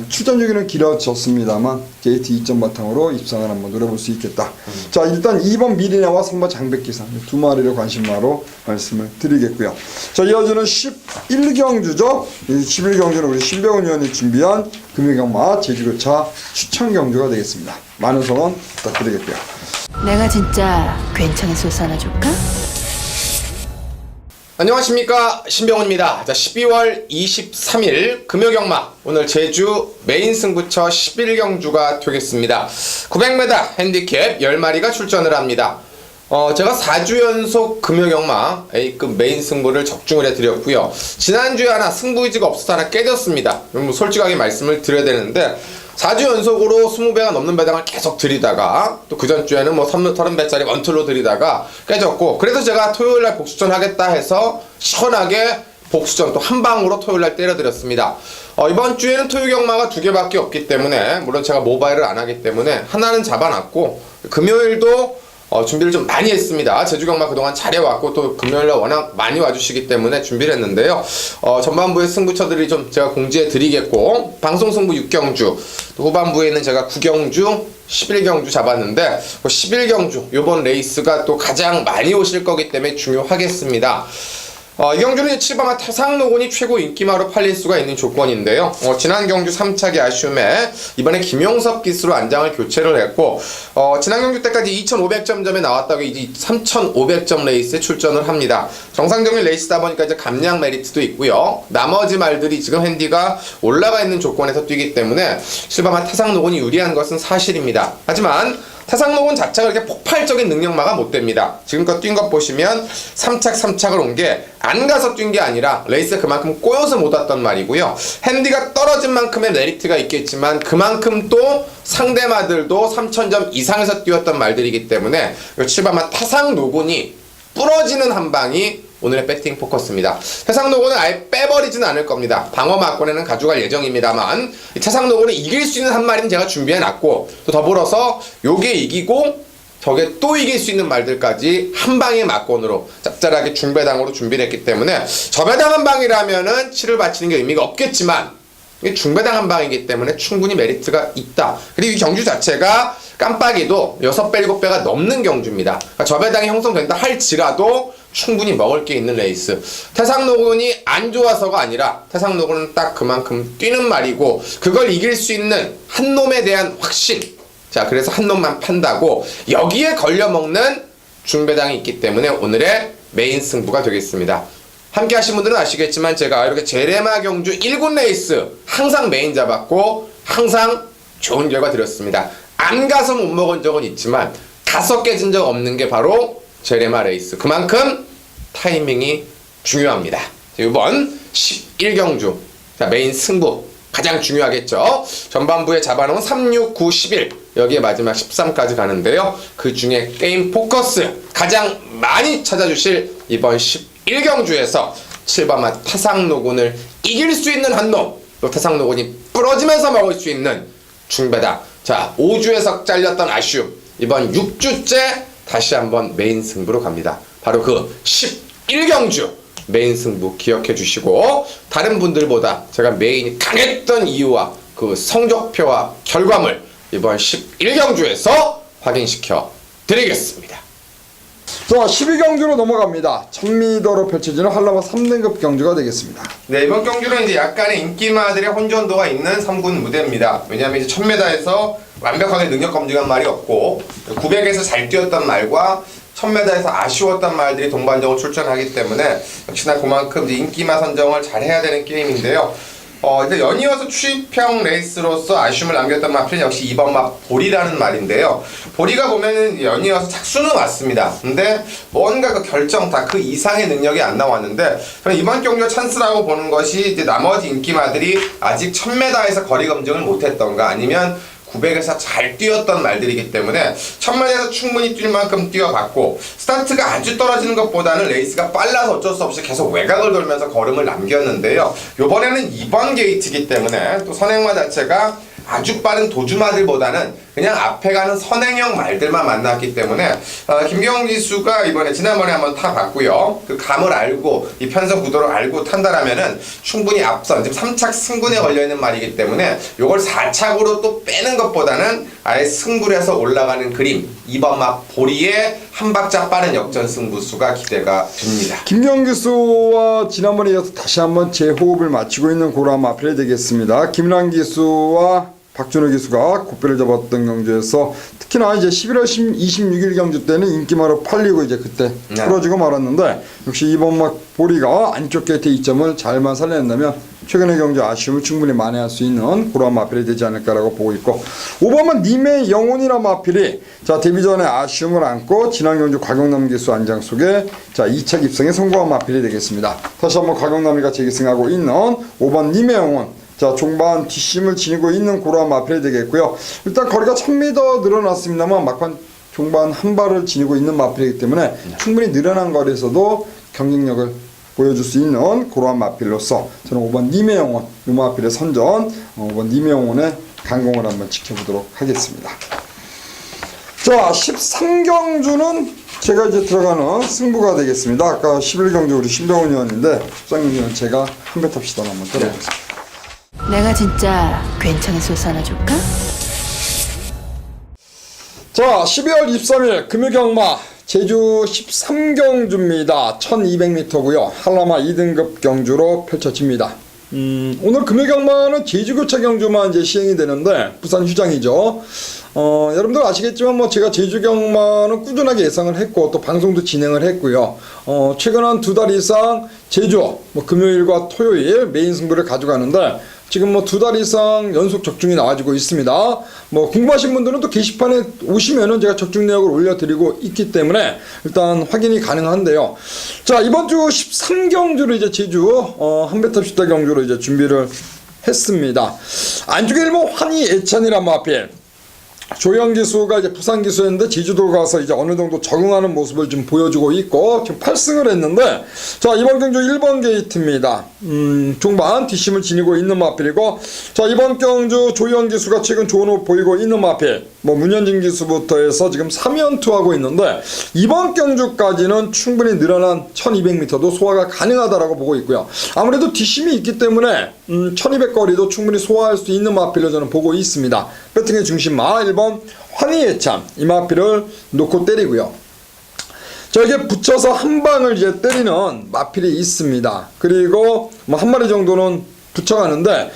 B: 출전 주기는 길어졌습니다만 게이트 2점 바탕으로 입상을 한번 노려볼 수 있겠다. 자, 일단 2번 미리네와 3번 장백기상 두 마리를 관심마로 말씀을 드리겠고요. 자, 이어지는 11경주죠. 이 11경주는 우리 신병훈 의원이 준비한 금요경마 제주교차 추천 경주가 되겠습니다. 많은 성원 부탁드리겠고요.
A: 내가 진짜 괜찮은 소스 하나 줄까?
C: 안녕하십니까, 신병훈입니다. 자, 12월 23일 금요경마, 오늘 제주 메인 승부처 11경주가 되겠습니다. 900m 핸디캡 10마리가 출전을 합니다. 제가 4주 연속 금요경마 A급 메인 승부를 적중을 해드렸고요. 지난주에 하나 승부 의지가 없어서 하나 깨졌습니다. 솔직하게 말씀을 드려야 되는데, 4주 연속으로 20배가 넘는 배당을 계속 들이다가, 또 그 전주에는 뭐 30배짜리 원툴로 들이다가 깨졌고, 그래서 제가 토요일날 복수전 하겠다 해서 시원하게 복수전 또 한 방으로 토요일날 때려드렸습니다. 이번 주에는 토요경마가 2개밖에 없기 때문에, 물론 제가 모바일을 안 하기 때문에 하나는 잡아놨고, 금요일도 준비를 좀 많이 했습니다. 제주경마 그동안 잘해왔고, 또 금요일날 워낙 많이 와주시기 때문에 준비를 했는데요. 전반부의 승부처들이 좀 제가 공지해 드리겠고, 방송 승부 6경주, 또 후반부에는 제가 9경주, 11경주 잡았는데, 11경주, 요번 레이스가 또 가장 많이 오실 거기 때문에 중요하겠습니다. 이 경주는 7번마 태상노곤이 최고 인기마로 팔릴 수가 있는 조건인데요. 지난 경주 3차기 아쉬움에 이번에 김용섭 기수로 안장을 교체를 했고, 지난 경주 때까지 2500점점에 나왔다고 이제 3500점 레이스에 출전을 합니다. 정상적인 레이스다 보니까 이제 감량 메리트도 있고요. 나머지 말들이 지금 핸디가 올라가 있는 조건에서 뛰기 때문에 7번마 태상노곤이 유리한 것은 사실입니다. 하지만 태상노곤 자체가 그렇게 폭발적인 능력마가 못 됩니다. 지금껏 뛴 것 보시면 3착을 온 게 안 가서 뛴 게 아니라 레이스에 그만큼 꼬여서 못 왔단 말이고요. 핸디가 떨어진 만큼의 메리트가 있겠지만 그만큼 또 상대마들도 3000점 이상에서 뛰었던 말들이기 때문에 7번마 태상노곤이 부러지는 한 방이 오늘의 배팅 포커스입니다. 태상노곤은 아예 빼버리지는 않을 겁니다. 방어 막권에는 가져갈 예정입니다만, 태상노곤을 이길 수 있는 한 마리는 제가 준비해놨고, 또 더불어서 요게 이기고 저게 또 이길 수 있는 말들까지 한 방의 막권으로 짭짤하게 중배당으로 준비를 했기 때문에, 저배당 한 방이라면은 7을 바치는 게 의미가 없겠지만 이게 중배당 한 방이기 때문에 충분히 메리트가 있다. 그리고 이 경주 자체가 깜빡이도 6배, 7배가 넘는 경주입니다. 그러니까 저배당이 형성된다 할지라도 충분히 먹을 게 있는 레이스. 태상노곤이 안 좋아서가 아니라 태상노곤은 딱 그만큼 뛰는 말이고, 그걸 이길 수 있는 한 놈에 대한 확신. 자, 그래서 한 놈만 판다고 여기에 걸려먹는 중배당이 있기 때문에 오늘의 메인 승부가 되겠습니다. 함께 하신 분들은 아시겠지만 제가 이렇게 제레마 경주 1군 레이스 항상 메인 잡았고 항상 좋은 결과 드렸습니다. 안 가서 못 먹은 적은 있지만 가서 깨진 적 없는 게 바로 제레마 레이스. 그만큼 타이밍이 중요합니다. 이번 11경주 자, 메인 승부 가장 중요하겠죠. 전반부에 잡아놓은 3, 6, 9, 11 여기에 마지막 13까지 가는데요. 그 중에 게임 포커스 가장 많이 찾아주실 이번 11경주에서 7번마 태상노곤을 이길 수 있는 한 놈, 또 태상노곤이 부러지면서 먹을 수 있는 중배당. 자, 5주에서 잘렸던 아쉬움, 이번 6주째 다시 한번 메인 승부로 갑니다. 바로 그 11경주 메인 승부 기억해 주시고, 다른 분들보다 제가 메인이 강했던 이유와 그 성적표와 결과물 이번 11경주에서 확인시켜 드리겠습니다.
B: 자, 12경주로 넘어갑니다. 1000m로 펼쳐지는 한라마 3등급 경주가 되겠습니다.
C: 네, 이번 경주는 이제 약간의 인기마들의 혼전도가 있는 3군 무대입니다. 왜냐하면 이제 1000m에서 완벽하게 능력 검증한 말이 없고, 900에서 잘 뛰었던 말과 1000m에서 아쉬웠던 말들이 동반적으로 출전하기 때문에 역시나 그만큼 이제 인기마 선정을 잘 해야 되는 게임인데요. 이제 연이어서 추입형 레이스로서 아쉬움을 남겼던 마필은 역시 2번 막 보리라는 말인데요. 보리가 보면은 연이어서 착수는 왔습니다. 근데 뭔가 그 결정타 그 이상의 능력이 안 나왔는데 저는 이번 경기가 찬스라고 보는 것이 이제 나머지 인기마들이 아직 1000m에서 거리 검증을 못했던가 아니면 900에서 잘 뛰었던 말들이기 때문에 1000m에서 충분히 뛸 만큼 뛰어봤고 스타트가 아주 떨어지는 것보다는 레이스가 빨라서 어쩔 수 없이 계속 외곽을 돌면서 걸음을 남겼는데요. 요번에는 2번 게이트이기 때문에 또 선행마 자체가 아주 빠른 도주마들보다는 그냥 앞에 가는 선행형 말들만 만났기 때문에 김경훈 기수가 이번에 지난번에 한번 타봤고요. 그 감을 알고 이 편성 구도를 알고 탄다라면은 충분히 앞선 지금 3착 승군에 걸려있는 말이기 때문에 요걸 4착으로 또 빼는 것보다는 아예 승부를 해서 올라가는 그림 2번 막 보리의 한 박자 빠른 역전 승부수가 기대가 됩니다.
B: 김경훈 기수와 지난번에 이어서 다시 한번 재호흡을 마치고 있는 고라 마필이 되겠습니다. 김란 기수와 박준호 기수가 고배를 잡았던 경주에서 특히나 이제 11월 26일 경주 때는 인기마로 팔리고 이제 그때 풀어지고 말았는데 역시 이번 막 보리가 안쪽 게이트 2점을 잘만 살려낸다면 최근의 경주 아쉬움을 충분히 만회할 수 있는 그런 마필이 되지 않을까라고 보고 있고 5번은 님의 영혼이란 마필이 자 데뷔 전에 아쉬움을 안고 지난 경주 곽용남 기수 안장 속에 자 2차 입성에 성공한 마필이 되겠습니다. 다시 한번 곽용남이가 재기승하고 있는 5번 님의 영혼 자 종반 뒷심을 지니고 있는 고라한 마필이 되겠고요. 일단 거리가 1000m 늘어났습니다만 막판 종반 한 발을 지니고 있는 마필이기 때문에 충분히 늘어난 거리에서도 경쟁력을 보여줄 수 있는 고라한 마필로서 저는 5번 님의 영혼 이 마필의 선전 5번 님의 영혼의 강공을 한번 지켜보도록 하겠습니다. 자 13경주는 제가 이제 들어가는 승부가 되겠습니다. 아까 11경주 우리 신병훈 의원인데 13경주는 제가 한배 탑시다 한번 때려보겠습니다.
A: 내가 진짜 괜찮은 소스 하나 줄까?
B: 자 12월 23일 금요경마 제주 13경주입니다. 1200m고요. 한라마 2등급 경주로 펼쳐집니다. 오늘 금요경마는 제주교차 경주만 이제 시행이 되는데 부산 휴장이죠. 여러분들 아시겠지만 뭐 제가 제주경마는 꾸준하게 예상을 했고 또 방송도 진행을 했고요. 최근 한 2달 이상 제주 뭐 금요일과 토요일 메인 승부를 가져가는데 지금 뭐 2달 이상 연속 적중이 나와지고 있습니다. 뭐 궁금하신 분들은 또 게시판에 오시면은 제가 적중 내역을 올려드리고 있기 때문에 일단 확인이 가능한데요. 자 이번 주 13경주로 이제 제주 한배탑시다 경주로 이제 준비를 했습니다. 안쪽에 일본 환희 애찬이란 마필 조영 기수가 이제 부산 기수였는데 제주도 가서 이제 어느 정도 적응하는 모습을 좀 보여주고 있고 지금 8승을 했는데 자 이번 경주 1번 게이트입니다. 종반 뒷심을 지니고 있는 마필이고 자 이번 경주 조영 기수가 최근 좋은 호흡 보이고 있는 마필 뭐 문현진 기수부터 해서 지금 3연투하고 있는데 이번 경주까지는 충분히 늘어난 1200m도 소화가 가능하다라고 보고 있고요. 아무래도 뒷심이 있기 때문에 1200거리도 충분히 소화할 수 있는 마필로 저는 보고 있습니다. 배팅의 중심마 1번 환희예참 이 마필을 놓고 때리고요. 저에게 붙여서 한 방을 이제 때리는 마필이 있습니다. 그리고 뭐 한 마리 정도는 붙여가는데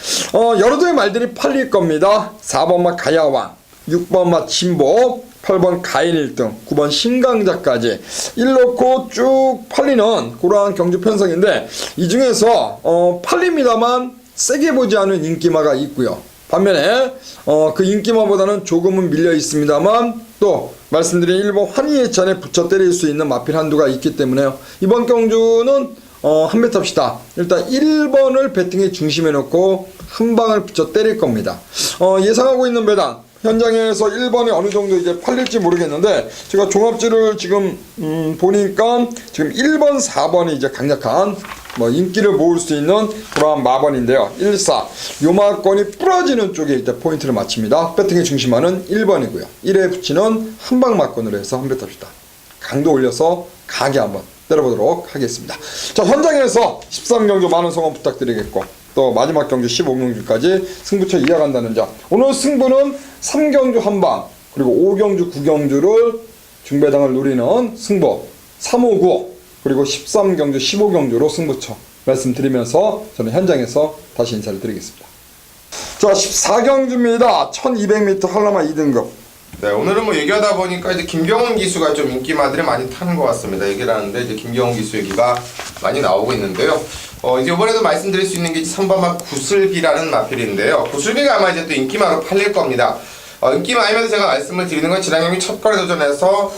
B: 여러 대의 말들이 팔릴 겁니다. 4번 맛 가야왕 6번 맛 진보 8번 가인 1등 9번 신강자까지 1놓고 쭉 팔리는 그러한 경주 편성인데 이 중에서 팔립니다만 세게 보지 않은 인기마가 있고요. 반면에 그 인기마보다는 조금은 밀려 있습니다만 또 말씀드린 1번 환희예찬에 붙여 때릴 수 있는 마필 한두가 있기 때문에요. 이번 경주는 한배 탑시다. 일단 1번을 배팅에 중심에 놓고 한 방을 붙여 때릴 겁니다. 예상하고 있는 배당 현장에서 1번이 어느 정도 이제 팔릴지 모르겠는데 제가 종합지를 지금 보니까 지금 1번, 4번이 이제 강력한 뭐 인기를 모을 수 있는 그러한 마번인데요. 1, 4 요마권이 부러지는 쪽에 이제 포인트를 맞춥니다. 배팅의 중심화는 1번이고요. 1에 붙이는 한방 마권으로 해서 한배 탑시다. 강도 올려서 가게 한번 때려보도록 하겠습니다. 자 현장에서 13경주 많은 성원 부탁드리겠고 또 마지막 경주 15경주까지 승부처 이어간다는 점 오늘 승부는 3경주 한방 그리고 5경주 9경주를 중배당을 노리는 승부 359 그리고 13경주 15경주로 승부처 말씀드리면서 저는 현장에서 다시 인사를 드리겠습니다. 자 14경주입니다. 1200m 한라마 2등급
C: 네, 오늘은 뭐 얘기하다 보니까 이제 김경훈 기수가 좀 인기마들이 많이 타는 것 같습니다. 얘기를 하는데 이제 김경훈 기수 얘기가 많이 나오고 있는데요. 이제 이번에도 말씀드릴 수 있는 게 3번마 구슬비라는 마필인데요. 구슬비가 아마 이제 또 인기마로 팔릴 겁니다. 인기마이면서 제가 말씀을 드리는 건 지난 경기 첫 거래 도전에서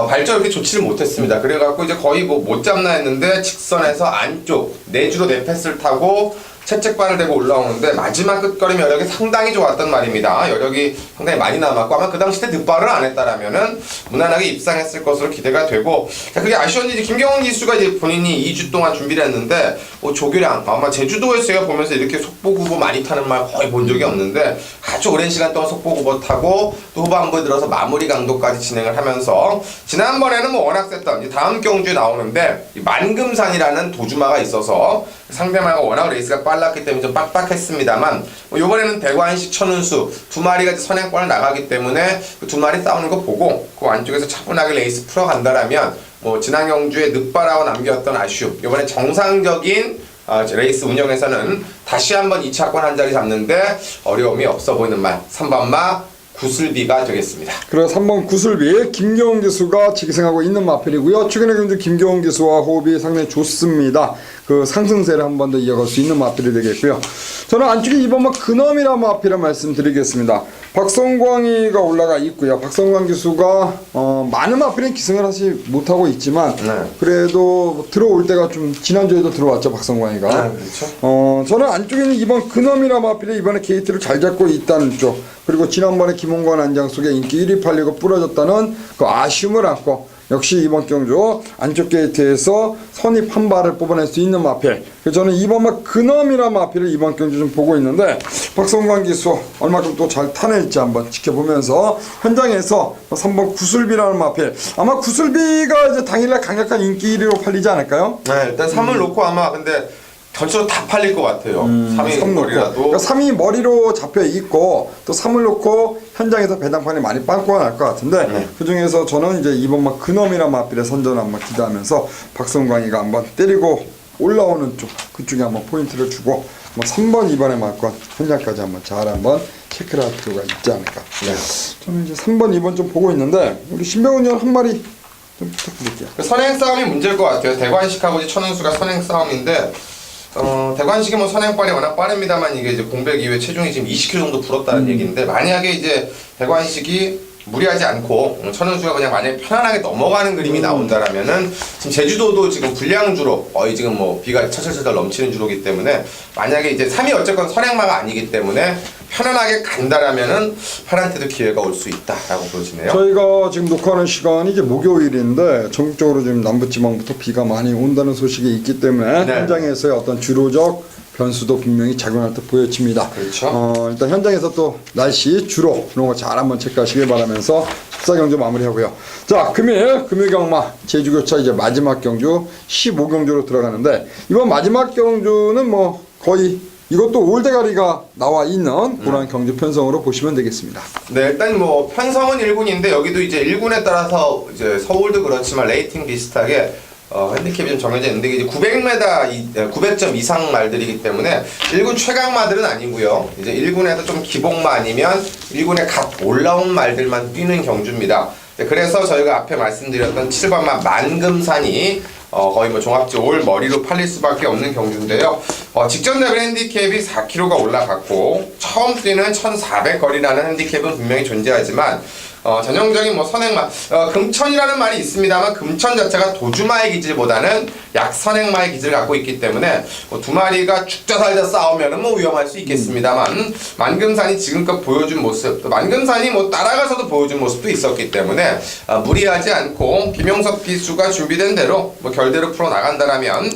C: 발전 그렇게 좋지를 못했습니다. 그래갖고 이제 거의 뭐 못 잡나 했는데 직선에서 안쪽 내주로 내 패스를 타고 채찍발을 대고 올라오는데 마지막 끝걸음 여력이 상당히 좋았단 말입니다. 여력이 상당히 많이 남았고 아마 그 당시 때 득발을 안 했다라면은 무난하게 입상했을 것으로 기대가 되고, 자, 그게 아쉬웠는지 김경훈 기수가 이제 본인이 2주 동안 준비를 했는데 조교량 아마 제주도에서 제가 보면서 이렇게 속보구보 많이 타는 말 거의 본 적이 없는데 아주 오랜 시간 동안 속보구보 타고 또 후반부에 들어서 마무리 강도까지 진행을 하면서 지난번에는 뭐 워낙 셌던 이제 다음 경주에 나오는데 이 만금산이라는 도주마가 있어서 상대마가 워낙 레이스가 빨랐기 때문에 좀 빡빡했습니다만 이번에는 대관식 천운수 두 마리가 선행권을 나가기 때문에 그 두 마리 싸우는 거 보고 그 안쪽에서 차분하게 레이스 풀어간다라면 뭐 지난 경주에 늑발하고 남겼던 아쉬움 이번에 정상적인 레이스 운영에서는 다시 한번 2차권 한 자리 잡는데 어려움이 없어 보이는 말 3번마 구슬비가 되겠습니다.
B: 그래서 3번 구슬비 김경훈 기수가 직승하고 있는 마필이고요. 최근에 경주 김경훈 기수와 호흡이 상당히 좋습니다. 그 상승세를 한 번 더 이어갈 수 있는 마필이 되겠고요. 저는 안쪽에 2번마 근엄이라는 마필을 말씀드리겠습니다. 박성광이가 올라가 있고요. 박성광 기수가 많은 마필은 기승을 하지 못하고 있지만 그래도 들어올 때가 좀 지난주에도 들어왔죠. 박성광이가.
C: 그렇죠.
B: 저는 안쪽에 있는 2번 근엄이라는 마필이 이번에 게이트를 잘 잡고 있다는 쪽, 그리고 지난번에 김홍관 안장 속에 인기 1위 팔리고 부러졌다는 그 아쉬움을 안고 역시 이번 경주 안쪽 게이트에서 선입 한 발을 뽑아낼 수 있는 마필. 그래서 저는 2번마 근엄이라는 마필을 이번 경주 좀 보고 있는데 박성광 기수 얼마큼 또 잘 타낼지 한번 지켜보면서 현장에서 3번 구슬비라는 마필, 아마 구슬비가 이제 당일날 강력한 인기 1위로 팔리지 않을까요?
C: 네, 일단 3을 놓고 아마 근데 전체로 다 팔릴 것 같아요. 3위 머리라도.
B: 그러니까 3위 머리로 잡혀 있고 또 3을 놓고 현장에서 배당판이 많이 빵꾸가 날 것 같은데 그 중에서 저는 이제 2번마 근엄이나 마필의 선전을 한번 기대하면서 박성광이가 한번 때리고 올라오는 쪽 그쪽에 한번 포인트를 주고 뭐 3번 2번의 말권 현장까지 한번 잘 한번 체크를 할 필요가 있지 않을까. 저는 이제 3번 2번 좀 보고 있는데 우리 신병훈 의원 한 마리 좀 부탁드릴게요.
C: 선행 싸움이 문제일 것 같아요. 대관식하고 이제 천운수가 선행 싸움인데 대관식이 뭐 선행발이 워낙 빠릅니다만 이게 이제 공백 이후에 체중이 지금 20kg 정도 불었다는 얘기인데 만약에 이제 대관식이 무리하지 않고 천운수가 그냥 만약에 편안하게 넘어가는 그림이 나온다라면은 지금 제주도도 지금 불량주로 거의 지금 뭐 비가 철철철 넘치는 주로기 때문에 만약에 이제 3위 어쨌건 선행마가 아니기 때문에 편안하게 간다라면은 팔한테도 기회가 올 수 있다라고 보시네요.
B: 저희가 지금 녹화하는 시간이 이제 목요일인데 전국적으로 지금 남부지방부터 비가 많이 온다는 소식이 있기 때문에 현장에서의 어떤 주로적 변수도 분명히 작용할 듯 보여집니다.
C: 그렇죠.
B: 일단 현장에서 또 날씨, 주로 이런 거 잘 한번 체크하시길 바라면서 14경주 마무리하고요. 자, 금일 경마 제주교차 이제 마지막 경주 15경주로 들어가는데 이번 마지막 경주는 뭐 거의 이것도 올대가리가 나와 있는 그런 경주 편성으로 보시면 되겠습니다.
C: 네, 일단 뭐 편성은 1군인데 여기도 이제 1군에 따라서 이제 서울도 그렇지만 레이팅 비슷하게 핸디캡이 좀 정해져 있는데 이제 900점 이상 말들이기 때문에 1군 최강마들은 아니고요. 이제 1군에서 좀 기복마 아니면 1군에 갓 올라온 말들만 뛰는 경주입니다. 그래서 저희가 앞에 말씀드렸던 7번마 만금산이 거의 뭐 종합지 올 머리로 팔릴 수밖에 없는 경주인데요. 직전 레벨 핸디캡이 4kg가 올라갔고 처음 뛰는 1400 거리라는 핸디캡은 분명히 존재하지만 전형적인 뭐 선행마, 금천이라는 말이 있습니다만 금천 자체가 도주마의 기질보다는 약선행마의 기질을 갖고 있기 때문에 두 마리가 죽자 살자 싸우면은 뭐 위험할 수 있겠습니다만 만금산이 지금껏 보여준 모습, 또 만금산이 뭐 따라가서도 보여준 모습도 있었기 때문에 무리하지 않고 김용섭 기수가 준비된 대로 뭐 결대로 풀어 나간다라면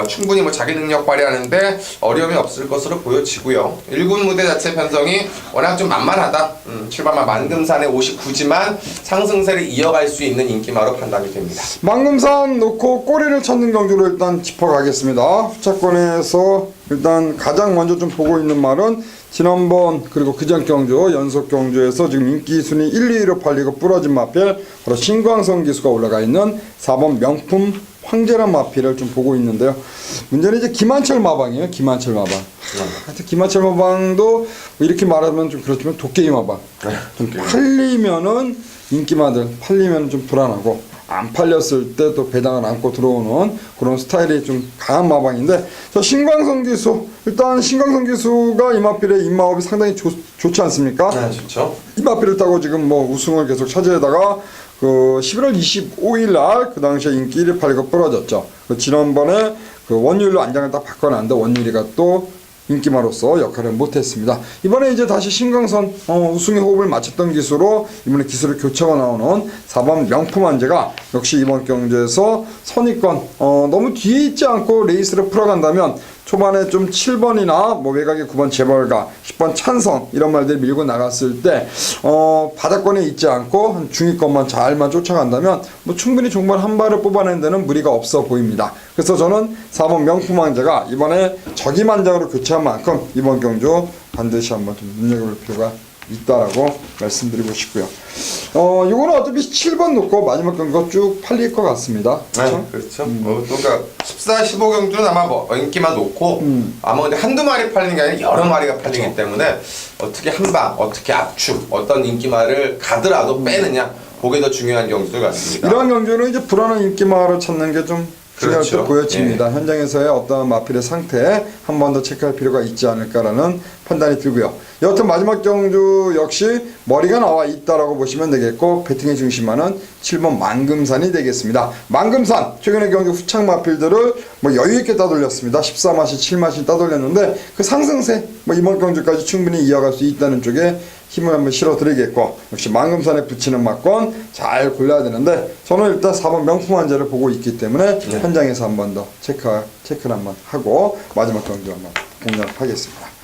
C: 충분히 뭐 자기 능력 발휘하는데 어려움이 없을 것으로 보여지고요. 1군 무대 자체 편성이 워낙 좀 만만하다. 7번마 만금산의 59지만 상승세를 이어갈 수 있는 인기마로 판단이 됩니다.
B: 만금산 놓고 꼬리를 찾는 경주로 일단 짚어가겠습니다. 후차권에서 일단 가장 먼저 좀 보고 있는 말은 지난번 그리고 그전 경주 연속 경주에서 지금 인기 순위 1, 2위로 팔리고 부러진 마필 바로 신광성 기수가 올라가 있는 4번 명품 황제란 마필을 좀 보고 있는데요. 문제는 이제 김한철 마방이에요. 김한철 마방. 하여튼 김하철 마방도 이렇게 말하면 좀 그렇지만 도깨비 마방. 좀 팔리면은 인기마들 팔리면 좀 불안하고 안 팔렸을 때 또 배당을 안고 들어오는 그런 스타일이 좀 강한 마방인데, 자, 신광성 기수, 일단 신광성 기수가 이마필의 입마업이 상당히 좋지 않습니까?
C: 네, 좋죠.
B: 이마필을 타고 지금 뭐 우승을 계속 차지하다가 그 11월 25일 날 그 당시에 인기 1위 8위가 부러졌죠. 그 지난번에 그 원율로 안장을 딱 바꿔놨는데 원율이가 또 인기마로서 역할을 못했습니다. 이번에 이제 다시 신광선 우승의 호흡을 맞췄던 기수로 이번에 기수를 교체하고 나오는 4번 명품 한재가 역시 이번 경주에서 선입권 너무 뒤에 있지 않고 레이스를 풀어간다면 초반에 좀 7번이나 뭐 외곽의 9번 재벌가, 10번 찬성 이런 말들 밀고 나갔을 때 바닥권에 있지 않고 한 중위권만 잘만 쫓아간다면 뭐 충분히 종발 한 발을 뽑아낸 데는 무리가 없어 보입니다. 그래서 저는 4번 명품 왕자가 이번에 적임한장으로 교체한 만큼 이번 경주 반드시 한번 좀 눈여겨볼 필요가 있다라고 말씀드리고 싶고요. 요거는 어차피 7번 놓고 마지막 경기가 쭉 팔릴 것 같습니다.
C: 그렇죠? 네, 그렇죠. 그러니까 14, 15경주는 아마 뭐 인기만 놓고 아마 근데 한두 마리 팔리는 게 아니라 여러 마리가 팔리기 때문에 어떻게 한방, 어떻게 압축, 어떤 인기마를 가더라도 빼느냐, 그게 더 중요한 경주들 같습니다.
B: 이러한 경주는 이제 불안한 인기마를 찾는 게 좀 중요할 때
C: 그렇죠.
B: 보여집니다. 현장에서의 어떤 마필의 상태 한 번 더 체크할 필요가 있지 않을까라는 판단이 들고요. 여하튼 마지막 경주 역시 머리가 나와 있다라고 보시면 되겠고, 배팅의 중심화는 7번 만금산이 되겠습니다. 만금산 최근의 경주 후창 마필들을 뭐 여유 있게 따돌렸습니다. 14마시 7마시 따돌렸는데 그 상승세 뭐 이번 경주까지 충분히 이어갈 수 있다는 쪽에 힘을 한번 실어드리겠고, 역시 만금산에 붙이는 막권 잘 골라야 되는데 저는 일단 4번 명품 한재를 보고 있기 때문에 현장에서 한 번 더 체크를 한번 하고 마지막 경주 한번 공략하겠습니다.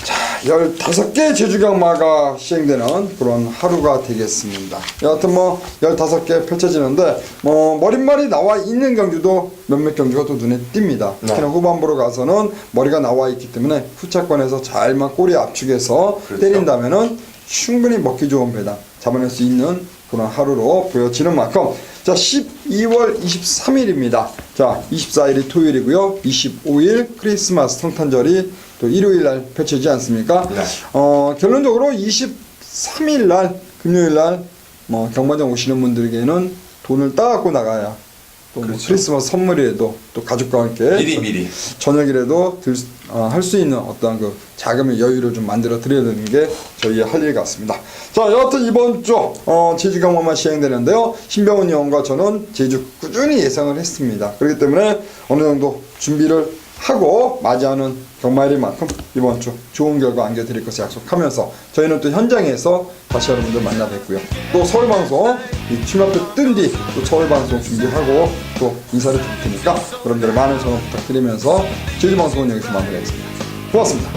B: 자, 15개 제주경마가 시행되는 그런 하루가 되겠습니다. 여하튼 뭐 15개 펼쳐지는데 뭐 머릿말이 나와 있는 경주도 몇몇 경주가 또 눈에 띕니다. 특히나 후반부로 가서는 머리가 나와 있기 때문에 후차권에서 잘만 꼬리 압축해서
C: 그렇죠.
B: 때린다면은 충분히 먹기 좋은 배당 잡아낼 수 있는 그런 하루로 보여지는 만큼, 자, 12월 23일입니다. 자, 24일이 토요일이고요. 25일 크리스마스 성탄절이 또 일요일 날 펼쳐지지 않습니까?
C: 네.
B: 결론적으로 23일 날 금요일 날 뭐 경마장 오시는 분들에게는 돈을 따갖고 나가야 또 뭐
C: 그렇죠.
B: 크리스마스 선물이라도 또 가족과 함께
C: 미리.
B: 저녁이라도 할 수 있는 어떤 그 자금의 여유를 좀 만들어 드려야 되는 게 저희의 할 일 같습니다. 자, 여하튼 이번 주 제주 경마만 시행되는데요. 신병훈 의원과 저는 제주 꾸준히 예상을 했습니다. 그렇기 때문에 어느 정도 준비를 하고 맞이하는 경마일인 만큼 이번 주 좋은 결과 안겨드릴 것을 약속하면서 저희는 또 현장에서 다시 여러분들 만나 뵙고요. 또 서울방송 이 취업표 뜬 뒤 또 서울방송 준비하고 또 인사를 드릴 테니까 여러분들의 많은 전화 부탁드리면서 제주방송은 여기서 마무리하겠습니다. 고맙습니다.